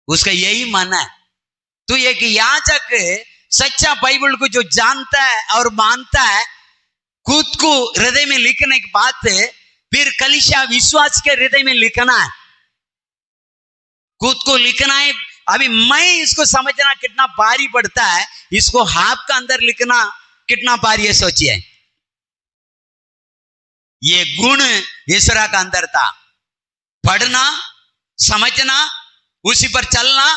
उसका यही मन है। तो एक याजक सच्चा बाइबल को जो जानता है और मानता है, खुद को हृदय में लिखने की बात है, फिर कलीसिया विश्वास के हृदय में लिखना है, खुद को लिखना है। अभी मैं इसको समझना कितना भारी पड़ता है, इसको हाथ का अंदर लिखना कितना भारी है सोचिए। ये गुण इसरा का अंदर था, पढ़ना, समझना, उसी पर चलना,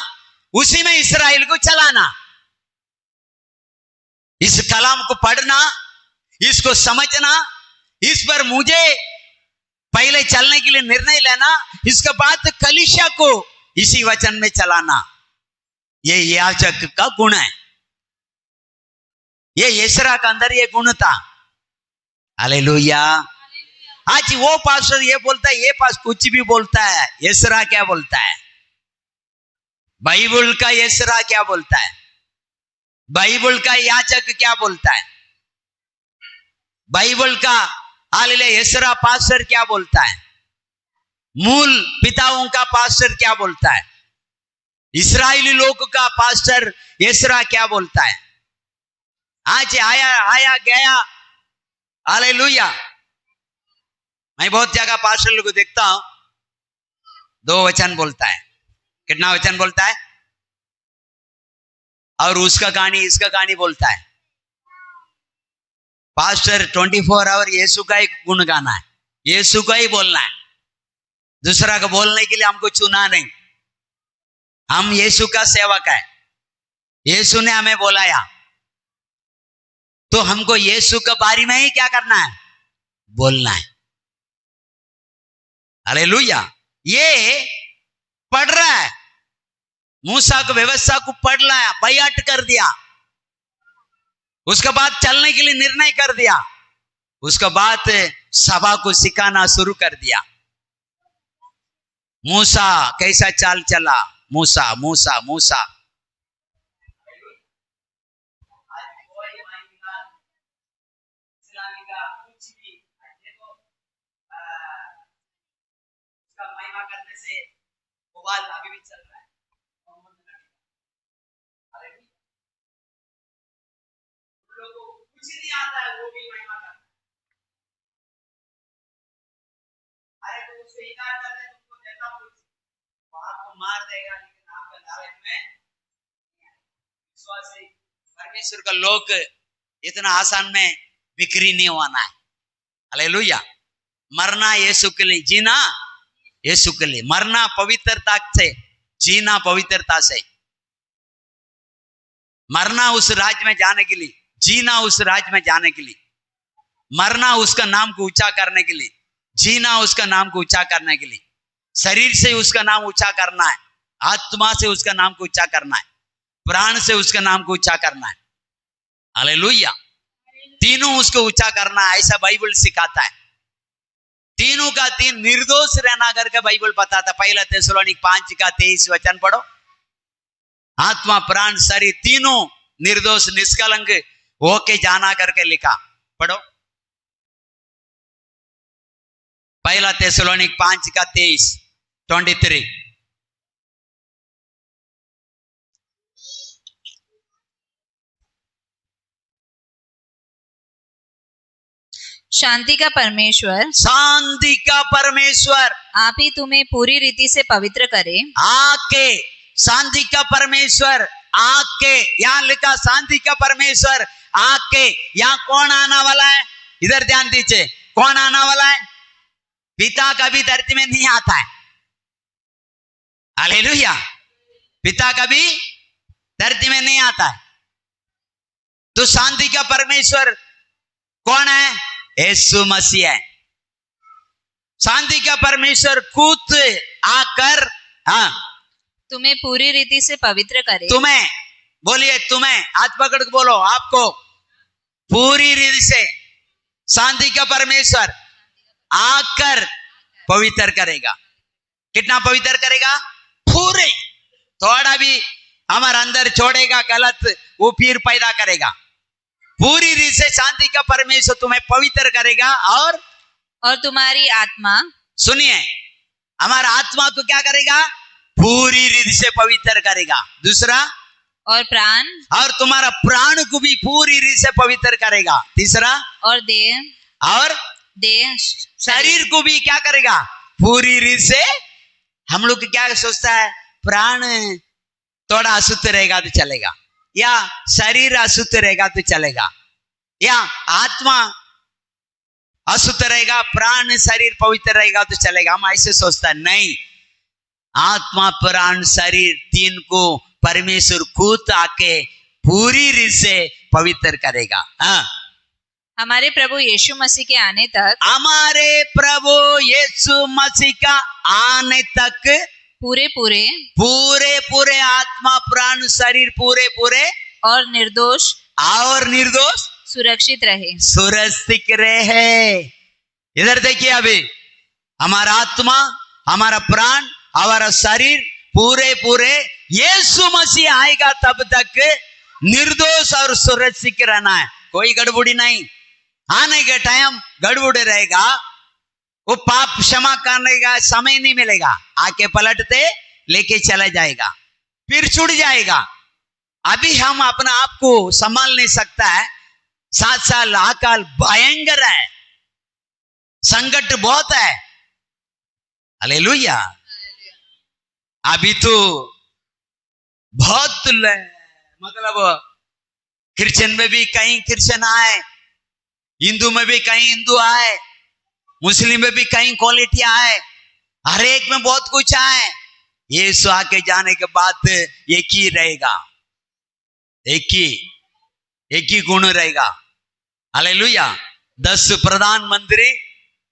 उसी में इस्राएल को चलाना। इस कलाम को पढ़ना, इसको समझना, इस पर मुझे पहले चलने के लिए निर्णय लेना, इसके बाद कलीसिया को इसी वचन में चलाना। ये याजक का गुण है। ये यसरा का अंदर ये गुण था। हालेलुया। आज वो पास्टर ये बोलता है, ये पास कुछ भी बोलता है, यसरा क्या बोलता है, बाइबल का यसरा क्या बोलता है, बाइबल का याजक क्या बोलता है, बाइबल का हालेलुया यसरा पास्टर क्या बोलता है, मूल पिताओं का पास्टर क्या बोलता है, इस्राएली लोग का पास्टर यसरा क्या बोलता है। आज आया गया, हालेलुया। मैं बहुत जगह पास्टर लोग को देखता हूं, 2 वचन बोलता है। कितना वचन बोलता है? और उसका कहानी इसका कहानी बोलता है। पास्टर 24 आवर यीशु का ही गुण गाना है, यीशु का ही बोलना है। दूसरा को बोलने के लिए हमको चुना नहीं, हम यीशु का सेवक है, यीशु ने हमें बुलाया, तो हमको यीशु के बारे में ही क्या करना है, बोलना है। हालेलुया। ये पढ़ रहा है, मूसा की व्यवस्था को पढ़ लाया, बयाट कर दिया, उसके बाद चलने के लिए निर्णय कर दिया, उसके बाद सभा को सिखाना शुरू कर दिया। मूसा कैसा चाल चला, मूसा मूसा मूसा। करने से विवाद अभी भी चल रहा है। लोगों को कुछ नहीं आता है, वो भी महिमा करता है। अरे तो उससे इनकार कर दे, तुमको देता कुछ, वो आपको मार देगा, लेकिन आपका लालच में विश्वास से परमेश्वर का लोग इतना आसान में बिक्री नहीं होना है। हालेलुया। मरना यीशु के लिए, जीना यीशु के लिए। मरना पवित्रता से, जीना पवित्रता से। मरना उस राज्य में जाने के लिए, जीना उस राज्य में जाने के लिए। मरना उसका नाम को ऊंचा करने के लिए, जीना उसका नाम को ऊंचा करने के लिए। शरीर से उसका नाम ऊंचा करना है, आत्मा से उसका नाम को ऊंचा करना है, प्राण से उसका नाम को ऊंचा करना है। हालेलुया। तीनों उसको ऊंचा करना है, ऐसा बाइबल सिखाता है। तीनों का तीन निर्दोष रहना करके बाइबल बताता। पहला थिस्सलुनीक 5 का 23 वचन पढ़ो। आत्मा प्राण शरीर तीनों निर्दोष निष्कलंक होके जाना करके लिखा, पढ़ो। पहला थिस्सलुनीक 5 का 23। शांति का परमेश्वर शांति का परमेश्वर आप ही तुम्हें पूरी रीति से पवित्र करे। आके, शांति का परमेश्वर आके, यहाँ लिखा शांति का परमेश्वर आके। यहाँ कौन आना वाला है? इधर ध्यान दीजिए, कौन आना वाला है? पिता कभी धरती में नहीं आता है। हालेलुया। पिता कभी धरती में नहीं आता है। तो शांति का परमेश्वर कौन है? यीशु मसीह है। शांति का परमेश्वर खुद आकर तुम्हें पूरी रीति से पवित्र करे। तुम्हें, बोलिए तुम्हें, हाथ पकड़ के बोलो, आपको पूरी रीति से शांति का परमेश्वर आकर पवित्र करेगा। कितना पवित्र करेगा? पूरे। थोड़ा भी हमारे अंदर छोड़ेगा गलत, वो फिर पैदा करेगा। पूरी रीति से शांति का परमेश्वर तुम्हें पवित्र करेगा। और तुम्हारी आत्मा, सुनिए, हमारा आत्मा को क्या करेगा? पूरी रीति से पवित्र करेगा। दूसरा, और प्राण, और तुम्हारा प्राण को भी पूरी रीति से पवित्र करेगा। तीसरा, और देह शरीर को भी क्या करेगा? पूरी रीति से। हम लोग क्या सोचता है? प्राण थोड़ा अशुद्ध रहेगा तो चलेगा, या शरीर अशुद्ध रहेगा तो चलेगा, या आत्मा अशुद्ध रहेगा, प्राण शरीर पवित्र रहेगा तो चलेगा। हम ऐसे सोचता है। नहीं, आत्मा प्राण शरीर तीन को परमेश्वर खुद आके पूरी रीति से पवित्र करेगा। हमारे प्रभु यीशु मसीह के आने तक, हमारे प्रभु यीशु मसीह का आने तक पूरे पूरे आत्मा प्राण शरीर पूरे और निर्दोष सुरक्षित रहे। इधर देखिए, अभी हमारा आत्मा, हमारा प्राण, हमारा शरीर पूरे यीशु मसीह आएगा तब तक निर्दोष और सुरक्षित रहना है। कोई गड़बड़ी नहीं। आने के टाइम गड़बड़ रहेगा, वो पाप क्षमा करने का समय नहीं मिलेगा। आके पलटते लेके चला जाएगा, फिर छूट जाएगा। अभी हम अपना आप को संभाल नहीं सकता है। 7 साल अकाल भयंकर है, संकट बहुत है। हालेलुया। अभी तो बहुत मतलब क्रिश्चियन में भी कहीं क्रिश्चियन आए, हिंदू में भी कहीं हिंदू आए, मुस्लिम में भी कहीं क्वालिटी आए, हर एक में बहुत कुछ आए। यीशु आके जाने के बाद एक ही रहेगा, एक ही गुण रहेगा। हालेलुया। 10 प्रधानमंत्री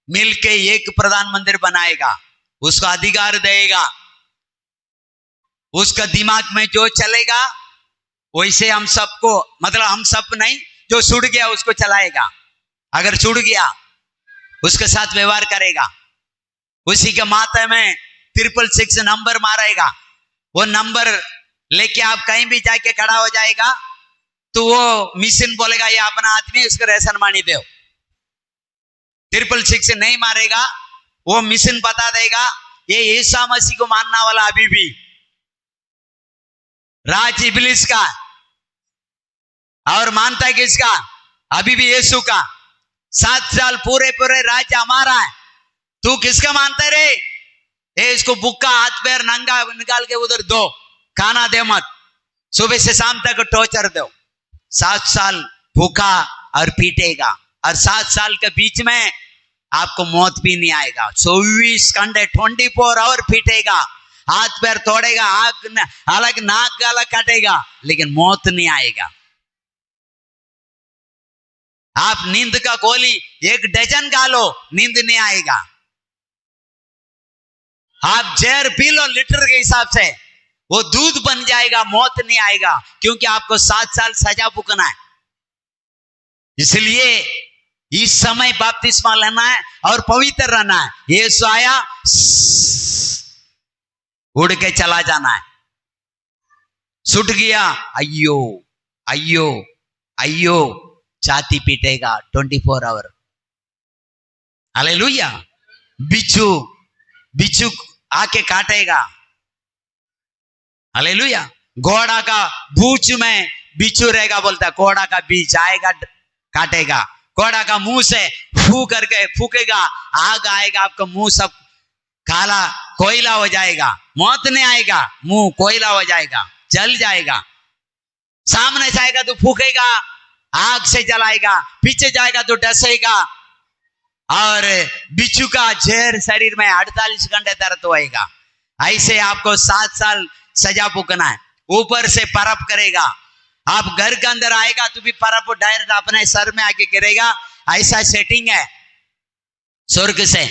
मिलके एक प्रधानमंत्री बनाएगा, उसको अधिकार देगा, उसका दिमाग में जो चलेगा वैसे हम सबको, मतलब हम सब नहीं, जो छूट गया उसको चलाएगा। अगर छूट गया उसके साथ व्यवहार करेगा। उसी के माथे में 666 नंबर मारेगा। वो नंबर लेके आप कहीं भी जाके खड़ा हो जाएगा तो वो मिशन बोलेगा ये अपना आदमी, उसको रेशन मानी दो। 666 नहीं मारेगा, वो मिशन बता देगा ये ईसा मसीह को मानने वाला अभी भी राज इब्लिस का, और मानता है किसका? अभी भी यीशु का। 7 साल पूरे राज्य हमारा है, तू किसका मानता है रे? ये इसको बुक्का हाथ पैर नंगा निकाल के उधर दो, खाना दे मत, सुबह से शाम तक टॉर्चर दो। 7 साल भूखा और पीटेगा, और 7 साल के बीच में आपको मौत भी नहीं आएगा। 24 घंटे 24 आवर पीटेगा, हाथ पैर तोड़ेगा, आग अलग नाक अलग काटेगा, लेकिन मौत नहीं आएगा। आप नींद का गोली 1 डजन खा लो, नींद नहीं आएगा। आप जहर पी लो लीटर के हिसाब से, वो दूध बन जाएगा, मौत नहीं आएगा, क्योंकि आपको 7 साल सजा भुगतना है। इसलिए इस समय बपतिस्मा लेना है और पवित्र रहना है। यीशु आया, उड़ के चला जाना है। छूट गया, अयो अयो अयो, छाती पीटेगा 24 आवर। हालेलुया। बिच्छू आके काटेगा। हालेलुया। घोड़ा का पूंछ में बिच्छू रहेगा, बोलता है घोड़ा का बीच आएगा काटेगा, घोड़ा का मुंह से फू करके फूकेगा, आग आएगा, आपका मुंह सब काला कोयला हो जाएगा। मौत नहीं आएगा, मुंह कोयला हो जाएगा, जल जाएगा। सामने से आएगा तो फूकेगा, आग से जलाएगा, पीछे जाएगा तो डसेगा, और बिच्छू का जहर शरीर में 48 घंटे दर्द होएगा। ऐसे आपको 7 साल सजा भुगतना है। ऊपर से परप करेगा, आप घर के अंदर आएगा तो भी परप डायरेक्ट अपने सर में आके गिरेगा। ऐसा सेटिंग है स्वर्ग से।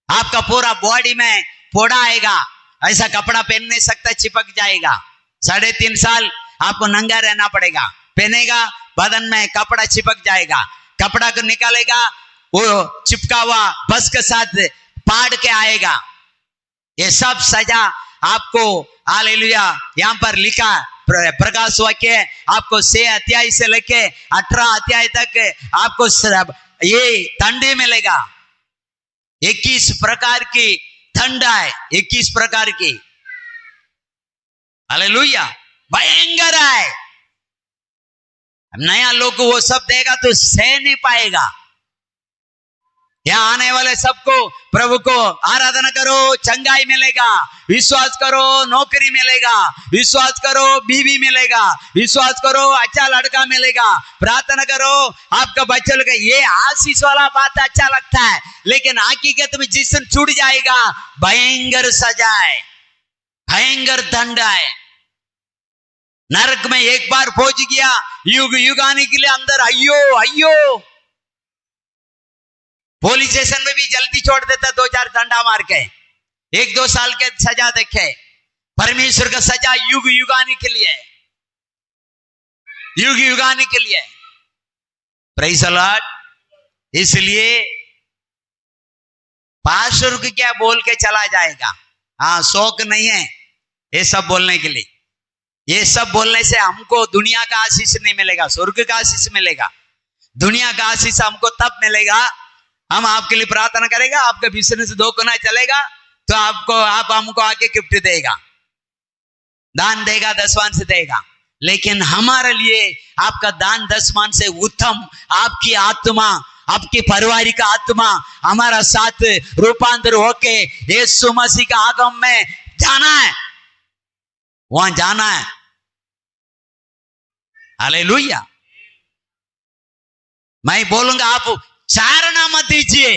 आपका पूरा बॉडी में फोड़ा आएगा, ऐसा कपड़ा पहन नहीं सकता, चिपक जाएगा। 3.5 साल आपको नंगा रहना पड़ेगा, पहनेगा बदन में कपड़ा चिपक जाएगा, कपड़ा को निकालेगा, वो चिपका हुआ बस के साथ पाड़ के आएगा। ये सब सजा आपको, हालेलुया, यहाँ पर लिखा प्रकाश वाक्य आपको 6 अध्याय से लेके 18 अध्याय तक आपको ये ठंडी मिलेगा। 21 प्रकार की ठंडा है, 21 प्रकार की, हालेलुया, भयंकर है। नया लोग वो सब देगा तो सह नहीं पाएगा। यहाँ आने वाले सबको, प्रभु को आराधना करो, चंगाई मिलेगा, विश्वास करो नौकरी मिलेगा, विश्वास करो बीवी मिलेगा, विश्वास करो अच्छा लड़का मिलेगा, प्रार्थना करो आपका बच्चा लोग। ये आशीष वाला बात अच्छा लगता है, लेकिन हकीकत में जिस दिन छूट जाएगा भयंकर सजा है, भयंकर दंड है। नरक में एक बार पहुंच गया, युग युग आने के लिए अंदर अयो अयो। पुलिस स्टेशन में भी जल्दी छोड़ देता, 2-4 डंडा मार के, 1-2 साल के सजा देखे। परमेश्वर का सजा युग युग आने के लिए, युग युग आने के लिए। Praise the Lord. इसलिए पास्टर को क्या बोल के चला जाएगा, हाँ शौक नहीं है ये सब बोलने के लिए। ये सब बोलने से हमको दुनिया का आशीष नहीं मिलेगा, स्वर्ग का आशीष मिलेगा। दुनिया का आशीष हमको तब मिलेगा, हम आपके लिए प्रार्थना करेगा, आपका बिजनेस 2 गुना चलेगा तो आप हमको आके गिफ्ट देगा, दान देगा, दशवांश देगा। लेकिन हमारे लिए आपका दान दशवांश से उत्तम आपकी आत्मा, आपकी पारिवारिक आत्मा हमारा साथ रूपांतर होके यीशु मसीह का आगम में जाना है, वहां जाना है। हालेलुया। मैं बोलूंगा आप चारणा मत दीजिए,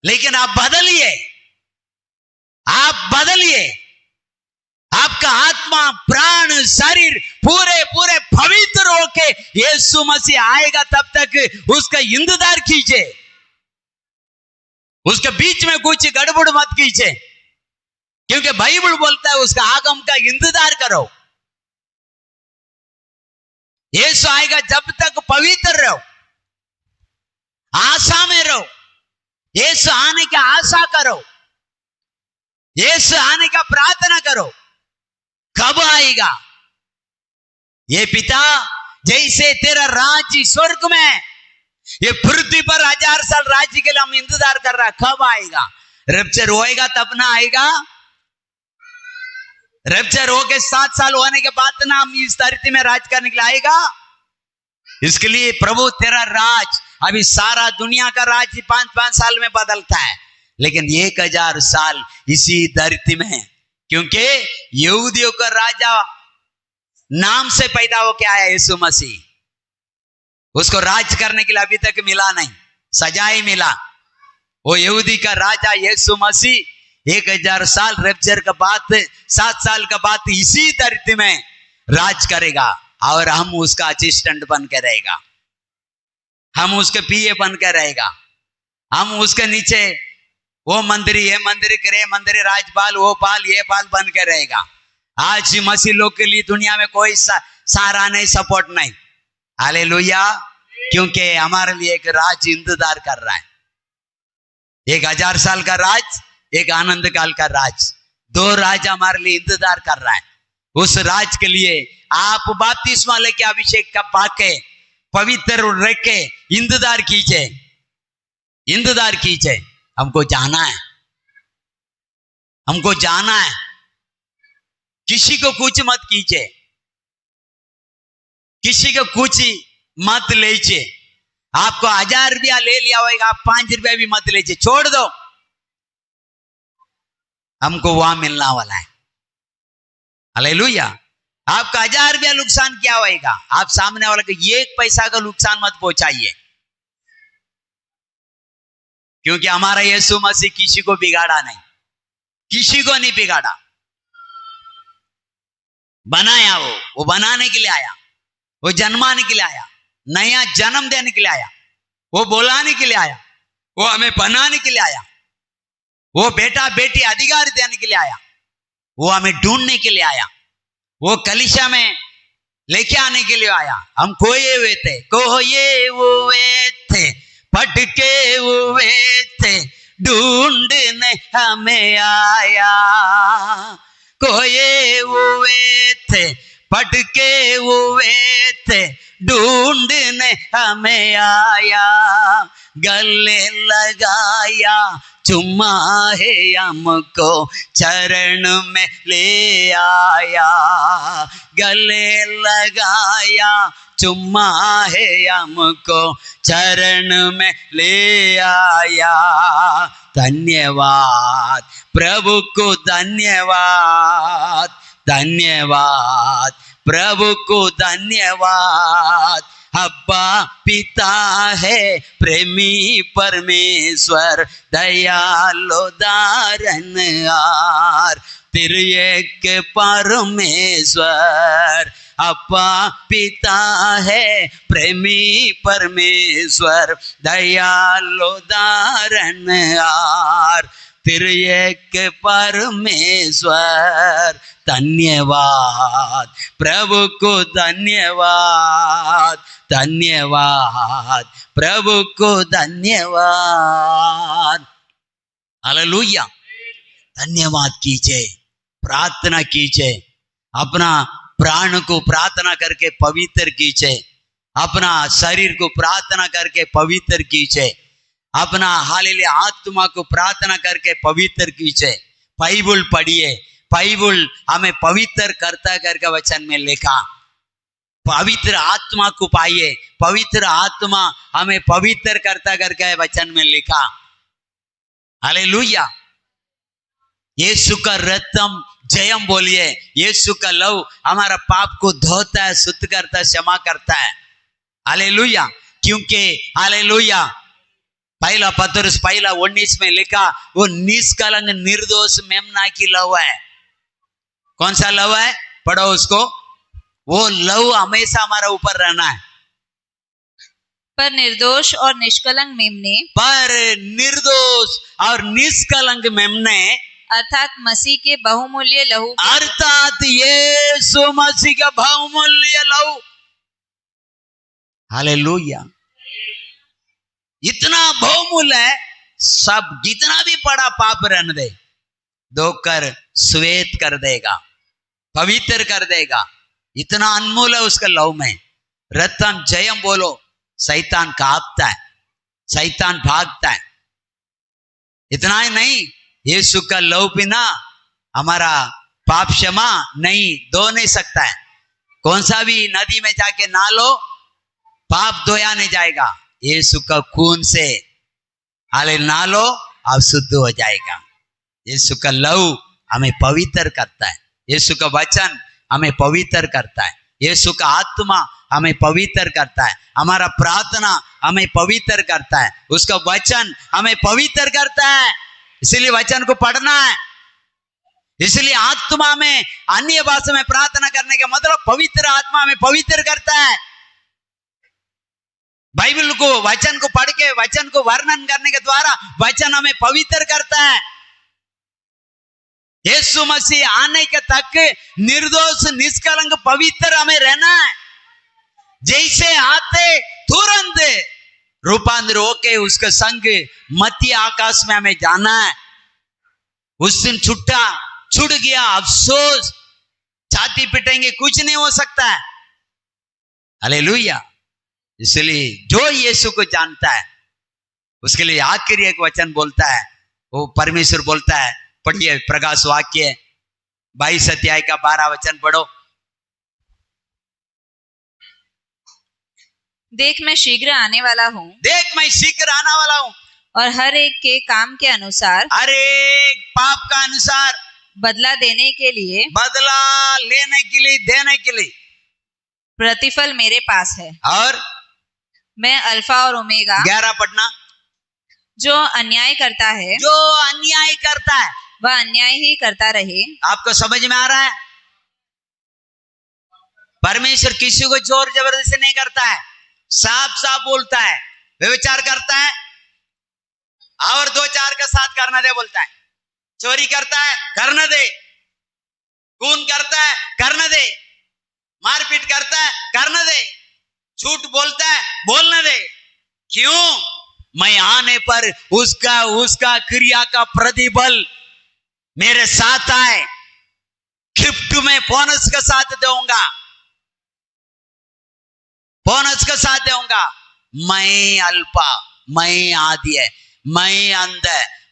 लेकिन आप बदलिए, आप बदलिए। आपका आत्मा, प्राण, शरीर पूरे पूरे पवित्र होके यीशु मसीह आएगा तब तक उसका इंतजार कीजिए। उसके बीच में कुछ गड़बड़ मत कीजिए, क्योंकि बाइबल बोलता है उसका आगम का इंतजार करो। यीशु आएगा, जब तक पवित्र रहो, आशा में रहो, यीशु आने की आशा करो, यीशु आने का प्रार्थना करो। कब आएगा? ये पिता, जैसे तेरा राज्य स्वर्ग में, ये पृथ्वी पर 1000 साल राज्य के लिए हम इंतजार कर रहा है, कब आएगा? रैप्चर होएगा तब ना आएगा। रैप्चर होके 7 साल होने के बाद ना हम इस धरती में राज करने के लिए आएगा। इसके लिए प्रभु तेरा राज, अभी सारा दुनिया का राज 5-5 साल में बदलता है, लेकिन 1000 साल इसी धरती में, क्योंकि यहूदियों का राजा नाम से पैदा होके आया यीशु मसीह, उसको राज करने के लिए अभी तक मिला नहीं, सजाए मिला। वो यहूदी का राजा यीशु मसीह 1000 साल रैप्चर के बाद 7 साल के बाद इसी धरती में राज करेगा, और हम उसका असिस्टेंट बन के रहेगा, हम उसके पीए बन के रहेगा, हम उसके नीचे वो मंत्री, ये मंत्री करे, मंत्री राजपाल, वो पाल, ये पाल बन के रहेगा। आज मसीह लोग के लिए दुनिया में कोई सहारा नहीं, सपोर्ट नहीं। हालेलुया। क्योंकि हमारे लिए एक राज इंतजार कर रहा है, 1000 साल का राज, एक आनंद काल का राज, 2 राज हमारे लिए इंतजार कर रहा है। उस राज के लिए आप बपतिस्मा लेके अभिषेक का पाके पवित्र रह के इंतजार कीजिए, इंतजार कीजिए। हमको जाना है, हमको जाना है। किसी को कुछ मत कीजिए, किसी को कुछ मत लीजिए। आपको 1000 रुपया ले लिया होगा, आप 5 रुपया भी मत लीजिए, छोड़ दो, हमको वहां मिलना वाला है। हालेलुया। आपका 1000 रुपया नुकसान क्या होगा, आप सामने वाले को 1 पैसा का नुकसान मत पहुंचाइए, क्योंकि हमारा यीशु मसीह किसी को बिगाड़ा नहीं, किसी को नहीं बिगाड़ा। बनाया वो बनाने के लिए आया, वो जन्माने के लिए आया, नया जन्म देने के लिए आया, वो बोलाने के लिए आया, वो हमें बनाने के लिए आया, वो बेटा बेटी अधिकार देने के लिए आया, वो हमें ढूंढने के लिए आया, वो कलीसिया में लेके आने के लिए आया। हम खोए हुए थे, भटके हुए थे, ढूंढने हमें आया। खोए हुए थे, भटके हुए थे, ढूंढने हमें आया। गले लगाया, चुम्मा है हमको, चरण में ले आया। गले लगाया, चुम्मा है हमको, चरण में ले आया। धन्यवाद प्रभु को, धन्यवाद, धन्यवाद प्रभु को, धन्यवाद। अब्बा पिता है, प्रेमी परमेश्वर, दयालु दारनहार, त्रिएक परमेश्वर। अब्बा पिता है, प्रेमी परमेश्वर, दयालु दारनहार, त्रिएक परमेश्वर। धन्यवाद प्रभु को, धन्यवाद, धन्यवाद प्रभु को, धन्यवाद। हालेलुया। धन्यवाद कीजिए, प्रार्थना कीजिए, अपना प्राण को प्रार्थना करके पवित्र कीजिए, अपना शरीर को प्रार्थना करके पवित्र कीजिए, अपना हालेलुया आत्मा को प्रार्थना करके पवित्र कीजिए। बाइबल पढ़िए, बाइबल हमें पवित्र करता करके वचन में लिखा। पवित्र आत्मा को पाइए, पवित्र आत्मा हमें पवित्र करता करके वचन में लिखा। हालेलुया। यीशु का रत्तम जयम बोलिए। यीशु का लहू हमारा पाप को धोता है, शुद्ध करता है, क्षमा करता है। हालेलुया। क्योंकि हालेलुया पहला पतरस 1:19 में लिखा, वो निष्कलंक निर्दोष मेमना की लहू है। कौन सा लहू है, पढ़ो उसको। वो लहू हमेशा हमारा ऊपर रहना है। पर निर्दोष और निष्कलंक मेमने, पर निर्दोष और निष्कलंक मेमने, अर्थात मसीह के बहुमूल्य लहू, अर्थात यीशु मसीह का बहुमूल्य लहू। हालेलुया। इतना बहुमूल्य है, सब जितना भी बड़ा पाप रहने दे, धोकर श्वेत कर देगा, पवित्र कर देगा। इतना अनमोल है उसका लहू में। रत्तम जयम बोलो। शैतान कांपता है, शैतान भागता है। इतना ही नहीं, यीशु का लहू पीना हमारा पाप क्षमा नहीं धो नहीं सकता है। कौन सा भी नदी में जाके नहा लो, पाप धोया नहीं जाएगा। यीशु का खून से हाले नहा लो, आप शुद्ध हो जाएगा। यीशु का लहू हमें पवित्र करता है, यीशु का वचन हमें पवित्र करता है, यीशु का आत्मा हमें पवित्र करता है, हमारा प्रार्थना हमें पवित्र करता है, उसका वचन हमें पवित्र करता है। इसलिए वचन को पढ़ना है। इसलिए आत्मा में अन्य भाषा में प्रार्थना करने का मतलब पवित्र आत्मा हमें पवित्र करता है। बाइबल को, वचन को पढ़ के, वचन को वर्णन करने के द्वारा वचन हमें पवित्र करता है। यीशु मसीह आने के तक निर्दोष निष्कलंक पवित्र हमें रहना है। जैसे आते तुरंत रूपांतर होके उसके संग मध्य आकाश में हमें जाना है। उस दिन छूट गया, अफसोस, छाती पिटेंगे, कुछ नहीं हो सकता है। हालेलुया। इसलिए जो यीशु को जानता है उसके लिए आखिरी एक वचन बोलता है, वो परमेश्वर बोलता है। पढ़िए प्रकाश वाक्य 22 अध्याय का 12 वचन पढ़ो। देख मैं शीघ्र आने वाला हूँ, देख मैं शीघ्र आने वाला हूँ, और हर एक के काम के अनुसार, हर एक पाप का अनुसार बदला देने के लिए, बदला लेने के लिए, देने के लिए प्रतिफल मेरे पास है। और मैं अल्फा और ओमेगा, 11 पढ़ना, जो अन्याय करता है जो अन्याय करता है वह अन्याय ही करता रहे। आपको समझ में आ रहा है? परमेश्वर किसी को जोर जबरदस्ती नहीं करता है, साफ साफ बोलता है। व्यभिचार करता है और 2-4 का साथ करना दे बोलता है, चोरी करता है करना दे, खून करता है करना दे, मारपीट करता है करना दे, झूठ बोलता है बोलना दे। क्यों? मैं आने पर उसका क्रिया का प्रतिफल मेरे साथ आए, गिफ्ट में बोनस का साथ दूंगा, बोनस का साथ दूंगा। मैं अल्पा, मैं आदि है, मैं अंत,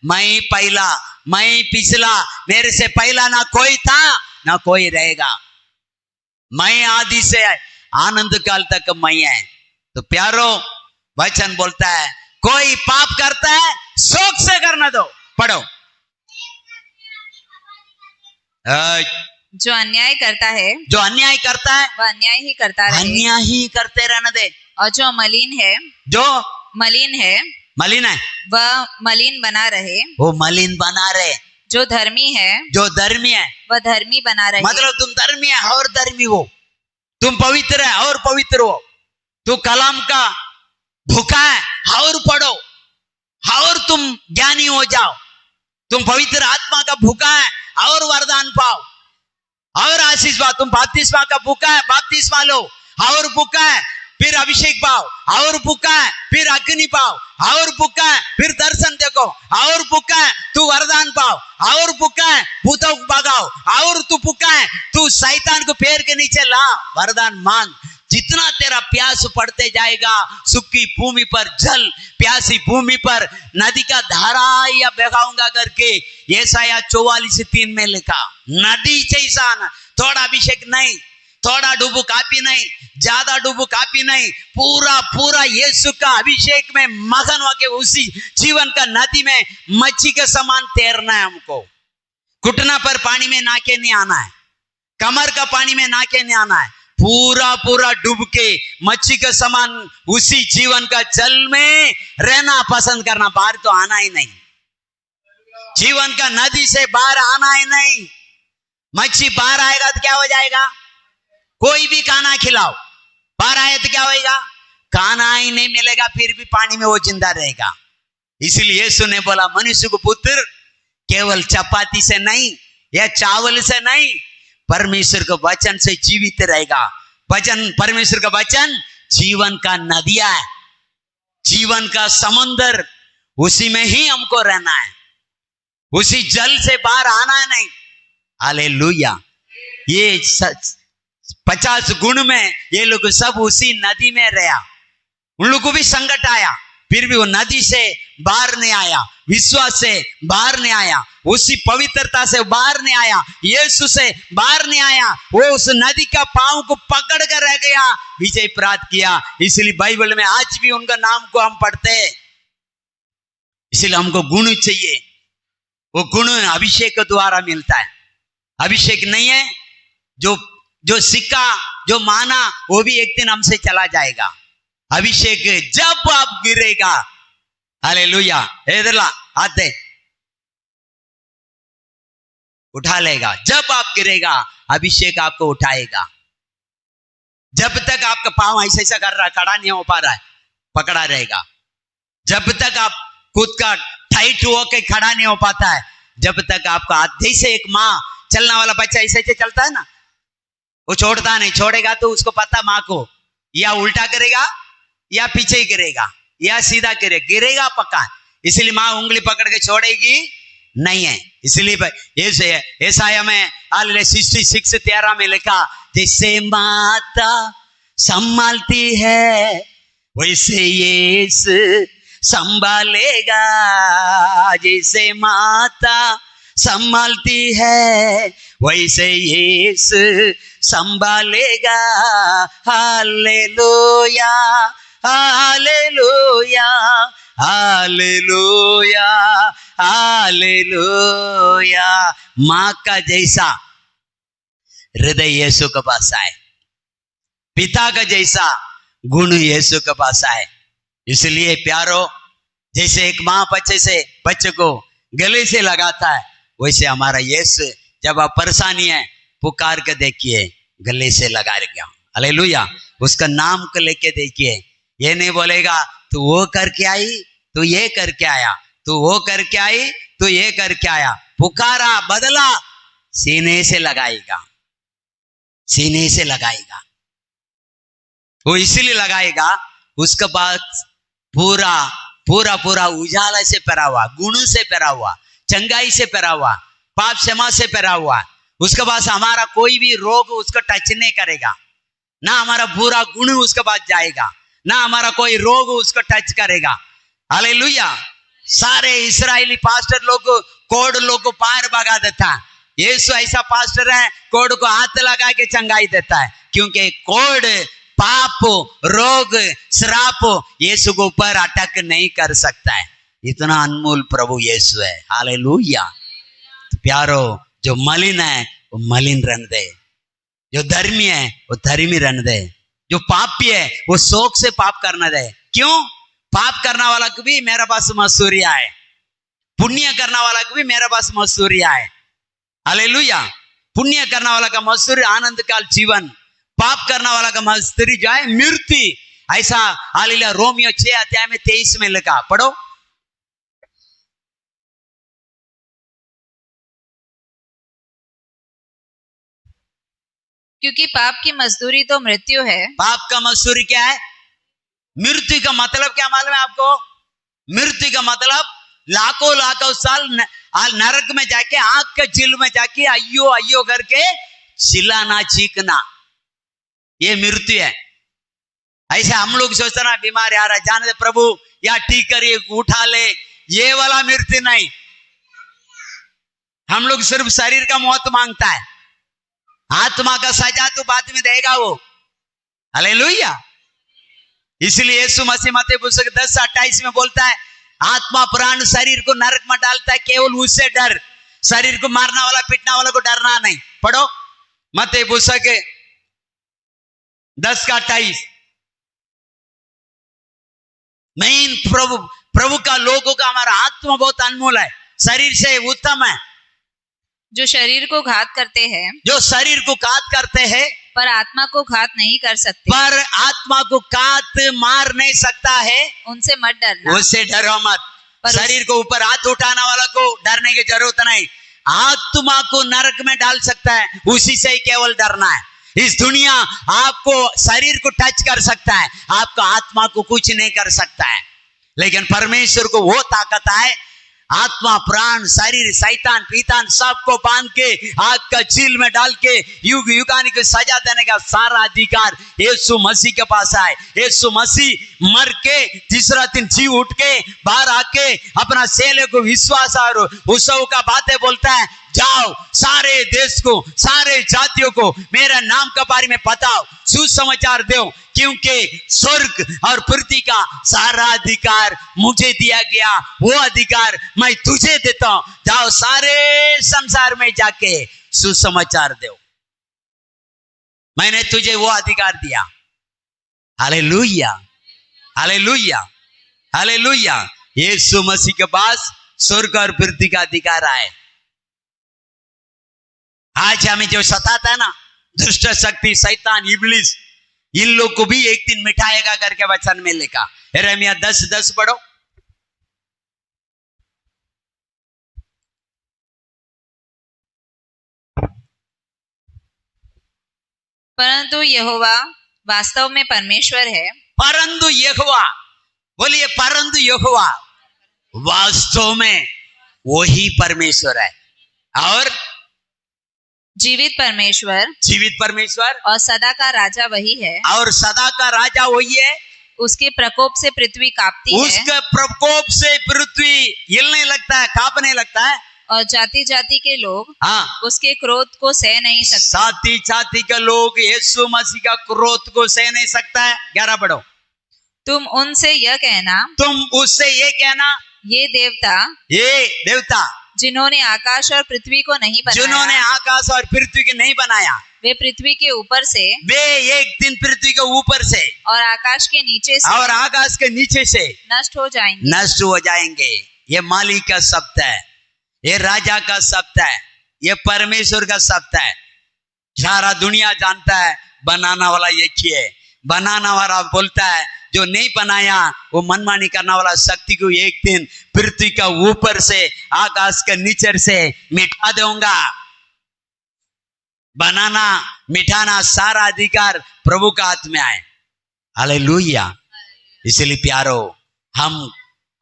मैं पहला, मैं पिछला, मेरे से पहला ना कोई था ना कोई रहेगा। मैं आदि से आनंद काल तक मैं है। तो प्यारो वचन बोलता है कोई पाप करता है शौक से करना दो। पढ़ो, जो अन्याय करता है, जो अन्याय करता है वह अन्याय ही करता रहे, अन्याय ही करते रहने दे। और जो मलिन है, जो मलिन है वह मलिन बना रहे, वो मलिन बना रहे। जो धर्मी है, जो धर्मी है वह धर्मी बना रहे। मतलब तुम धर्मी है और धर्मी हो, तुम पवित्र है और पवित्र हो, तू कलाम का भूखा है और पढ़ो, और तुम ज्ञानी हो जाओ, तुम पवित्र आत्मा का भूखा है और वरदान पाओ और आशीष पाओ, तुम बपतिस्मा का भूखा है बपतिस्मा लो और भूखा है फिर अभिषेक पाओ, और भूखा है फिर अग्नि पाओ, और भूखा है फिर दर्शन देखो, और भूखा है तू वरदान पाओ, और भूखा है भूतों को भगाओ, और तू भूखा है तू शैतान को पैर के नीचे ला, वरदान मांग। जितना तेरा प्यास पड़ते जाएगा, सूखी भूमि पर जल, प्यासी भूमि पर नदी का धारा या बहाऊंगा करके यशायाह 44:3 में लिखा। नदी जैसा ना, थोड़ा अभिषेक नहीं, थोड़ा डुबू काफी नहीं, ज्यादा डुबू काफी नहीं, पूरा पूरा यीशु का अभिषेक में मगन होके उसी जीवन का नदी में मच्छी के समान तैरना है हमको। घुटना पर पानी में नाके नहीं आना है, कमर का पानी में नाके नहीं आना है, पूरा पूरा डूब के मच्छी के समान उसी जीवन का जल में रहना पसंद करना, बाहर तो आना ही नहीं, जीवन का नदी से बाहर आना ही नहीं। मच्छी बाहर आएगा तो क्या हो जाएगा? कोई भी खाना खिलाओ, बाहर आए तो क्या होगा? खाना ही नहीं मिलेगा, फिर भी पानी में वो जिंदा रहेगा। इसलिए यीशु ने बोला मनुष्य को पुत्र केवल चपाती से नहीं या चावल से नहीं, परमेश्वर के वचन से जीवित रहेगा। वचन, परमेश्वर का वचन जीवन का नदिया है, जीवन का समंदर, उसी में ही हमको रहना है, उसी जल से बाहर आना है नहीं। हालेलुया। ये 50 गुण में ये लोग सब उसी नदी में रहा। उन लोगों को भी संकट आया, फिर भी वो नदी से बाहर नहीं आया, विश्वास से बाहर नहीं आया, उसी पवित्रता से बाहर नहीं आया, यीशु से बाहर नहीं आया, वो उस नदी का पांव को पकड़ कर रह गया, विजय प्राप्त किया। इसलिए बाइबल में आज भी उनका नाम को हम पढ़ते हैं। इसलिए हमको गुण चाहिए, वो गुण अभिषेक के द्वारा मिलता है। अभिषेक नहीं है, जो सिक्का जो माना वो भी एक दिन हमसे चला जाएगा। अभिषेक जब आप गिरेगा, हालेलुया, इधर ला आते उठा लेगा। जब आप गिरेगा अभिषेक आपको उठाएगा। जब तक आपका पांव ऐसा ऐसा कर रहा है, खड़ा नहीं हो पा रहा है, पकड़ा रहेगा। जब तक आप खुद का टाइट होकर खड़ा नहीं हो पाता है, जब तक आपका आधे से एक माँ चलने वाला बच्चा ऐसे ऐसे चलता है ना, वो छोड़ता नहीं, छोड़ेगा तो उसको पता माँ को या उल्टा करेगा या पीछे ही गिरेगा या सीधा गिरेगा पक्का। इसलिए माँ उंगली पकड़ के छोड़ेगी नहीं है। इसलिए यशायाह में 66:13 में लिखा, जैसे माता संभालती है वैसे यीशु संभालेगा। जैसे माता संभालती है वैसे यीशु संभालेगा। Hallelujah hallelujah hallelujah hallelujah. माँ का जैसा हृदय यीशु के पास आए, पिता का जैसा गुण यीशु के पास आए। इसलिए प्यारो, जैसे एक माँ बच्चे को गले से लगाता है, वैसे हमारा यीशु जब आप परेशानी है पुकार के देखिए, गले से लगा गया। हालेलुया। उसका नाम को लेके देखिए, ये नहीं बोलेगा तू वो करके आई, तू ये करके आया, तू वो करके आई, तू ये करके आया। पुकारा, बदला, सीने से लगाएगा, सीने से लगाएगा। वो इसलिए लगाएगा, उसके बाद पूरा पूरा पूरा उजाला से पहरा हुआ, गुण से पहरा हुआ, चंगाई से पहरा हुआ, पाप क्षमा से पहरा हुआ। उसके बाद हमारा कोई भी रोग उसको टच नहीं करेगा, ना हमारा बुरा गुण उसके बाद जाएगा, ना हमारा कोई रोग उसको टच करेगा। हालेलुया। सारे इस्राएली पास्टर लोग कोड लोग को पार भगा देता है, यीशु ऐसा पास्टर है कोड को हाथ लगा के चंगाई देता है, क्योंकि कोड पाप रोग श्राप यीशु के ऊपर अटक नहीं कर सकता है। इतना अनमोल प्रभु यीशु है। हालेलुया। प्यारो, जो मलिन है वो मलिन रहने दे, जो धर्मी है वो धर्मी रहने दे, जो पापी है वो शौक से पाप करना दे। क्यों? पाप करने वाला को भी मेरे पास मसूरिया है, पुण्य करने वाला को भी मेरे पास मसूरिया है। हालेलुया। पुण्य करने वाला का मसूरी आनंद काल जीवन, पाप करने वाला का मसूरी जो है मृत्यु। ऐसा हालेलुया रोमियो 6 अध्याय में 23 में लिखा, पढ़ो। क्योंकि पाप की मजदूरी तो मृत्यु है। पाप का मजदूरी क्या है? मृत्यु का मतलब क्या मालूम है आपको? मृत्यु का मतलब लाखों साल नरक में जाके, आग के जेल में जाके अयो अयो करके चिल्लाना चीखना, ये मृत्यु है। ऐसे हम लोग सोचते ना बीमार आ रहा, जाने दे प्रभु या ठीक करिए, उठा ले, ये वाला मृत्यु नहीं। हम लोग सिर्फ शरीर का मौत मांगता है, आत्मा का सजा तो बाद में देगा वो। हालेलुया। इसलिए यीशु मसीह मत्ती पुस्तक 10:28 में बोलता है, आत्मा प्राण शरीर को नरक में डालता है, केवल उससे डर। शरीर को मारने वाला पीटने वाला को डरना नहीं। पढ़ो मत्ती पुस्तक 10:28। मेन प्रभु का लोगों का हमारा आत्मा बहुत अनमोल है, शरीर से उत्तम है। जो शरीर को घात करते हैं, जो शरीर को घात करते हैं, पर आत्मा को घात नहीं कर सकते, पर आत्मा को घात मार नहीं सकता है, उनसे मत डरना। उससे डरो मत। शरीर को ऊपर हाथ उठाने वाला को डरने की जरूरत नहीं, आत्मा को नरक में डाल सकता है, उसी से ही केवल डरना है। इस दुनिया आपको शरीर को टच कर सकता है, आपका आत्मा को कुछ नहीं कर सकता है, लेकिन परमेश्वर को वो ताकत है, आत्मा प्राण शरीर शैतान पीतान सबको बांध के आग का झील में डाल के युग युगानी को सजा देने का सारा अधिकार यीशु मसीह के पास है। यीशु मसीह मर के तीसरा दिन जी उठ के बाहर आके अपना सेले को विश्वास और उत्सव का बातें बोलता है, जाओ सारे देश को सारे जातियों को मेरा नाम के बारे में बताओ, सुसमाचार दो, क्योंकि स्वर्ग और पृथ्वी का सारा अधिकार मुझे दिया गया, वो अधिकार मैं तुझे देता हूं। जाओ सारे संसार में जाके सुसमाचार दो, मैंने तुझे वो अधिकार दिया। Hallelujah hallelujah hallelujah. Yeshu Masih के पास स्वर्ग और पृथ्वी का अधिकार है। आज हमें जो सताता है ना, दुष्ट शक्ति शैतान इब्लिस, इन लोग को भी एक दिन मिटाएगा करके वचन में लिखा। यिर्मयाह 10:10 पढ़ो। परंतु यहोवा वास्तव में परमेश्वर है। परंतु यहोवा, बोलिए परंतु यहोवा वास्तव में वही परमेश्वर है, और जीवित परमेश्वर और सदा का राजा वही है, और सदा का राजा वही है। उसके प्रकोप से पृथ्वी कांपती है, उसके प्रकोप से पृथ्वी हिलने लगता है, कांपने लगता है, और जाति जाति के लोग उसके क्रोध को सह नहीं सकते। जाति जाति के लोग यीशु मसीह का क्रोध को सह नहीं सकता है। 11 पढ़ो। तुम उनसे यह कहना, तुम उससे ये कहना, ये देवता जिन्होंने आकाश और पृथ्वी को नहीं बनाया, जिन्होंने आकाश और पृथ्वी को नहीं बनाया, वे पृथ्वी के ऊपर से, वे एक दिन पृथ्वी के ऊपर से और आकाश के नीचे से, और आकाश के नीचे से नष्ट हो जाएंगे। नष्ट हो जाएंगे। ये मालिक का शब्द है, ये राजा का शब्द है, ये परमेश्वर का शब्द है। सारा दुनिया जानता है बनाना वाला एक ही है। बनाना वाला बोलता है जो नहीं बनाया वो मनमानी करने वाला शक्ति को एक दिन पृथ्वी का ऊपर से आकाश के नीचे से मिटा दूंगा। बनाना मिटाना सारा अधिकार प्रभु का हाथ में है। हालेलुया। इसलिए प्यारो हम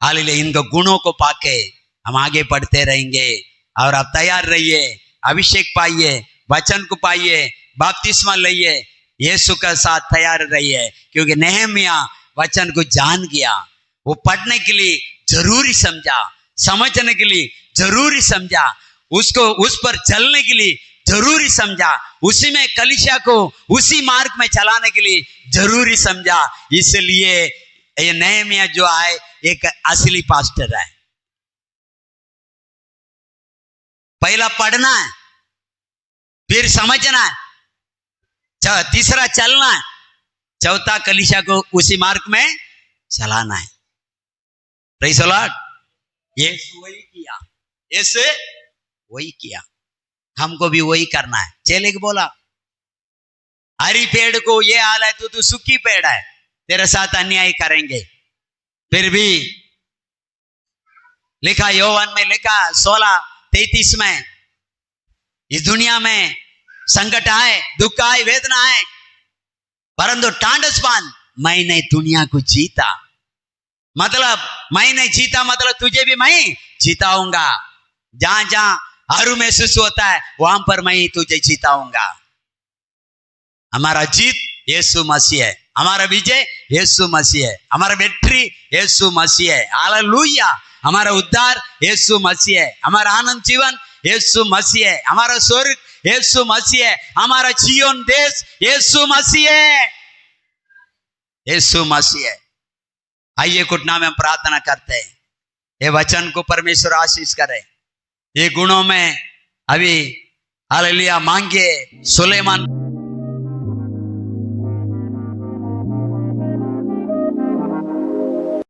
हालेलुया इनके गुणों को पाके हम आगे बढ़ते रहेंगे। और आप तैयार रहिए, अभिषेक पाइए, वचन को पाइए, बपतिस्मा लइए, यीशु के साथ तैयार रहिए। क्योंकि नेहमिया वचन को जान गया, वो पढ़ने के लिए जरूरी समझा, समझने के लिए जरूरी समझा, उसको उस पर चलने के लिए जरूरी समझा, उसी में कलीसिया को उसी मार्ग में चलाने के लिए जरूरी समझा। इसलिए ये नेहमिया जो है एक असली पास्टर है। पहला पढ़ना है, फिर समझना है, तीसरा चलना है, चौथा कलीसिया को उसी मार्ग में चलाना है। Praise the Lord. यीशु वही किया, यीशु वही किया, हमको भी वही करना है। चेले को बोला हरी पेड़ को ये हाल है, तू सूखी पेड़ है, तेरे साथ अन्याय करेंगे। फिर भी लिखा योहन में लिखा 16:33 में, इस दुनिया में संकट आए, दुख आए, वेदना आए, परंतु टांडस बांध, मैंने दुनिया को जीता। मतलब मैंने जीता मतलब तुझे भी मैं जीताऊंगा। जहां जहां हरू महसूस होता है वहां पर मैं तुझे जीताऊंगा। हमारा जीत यीशु मसीह है, हमारा विजय यीशु मसीह है, हमारा विक्ट्री यीशु मसीह है। हालेलुया। हमारा उद्धार यीशु मसीह है, हमारा आनंद जीवन यीशु मसीह है, हमारा स्वर्ग यीशु मसीह है, हमारा जीवन देश यीशु मसीह है, यीशु मसीह है। आइए घुटना में हम प्रार्थना करते हैं, ये वचन को परमेश्वर आशीष करे। ये गुणों में अभी हालेलुया मांगे सुलेमान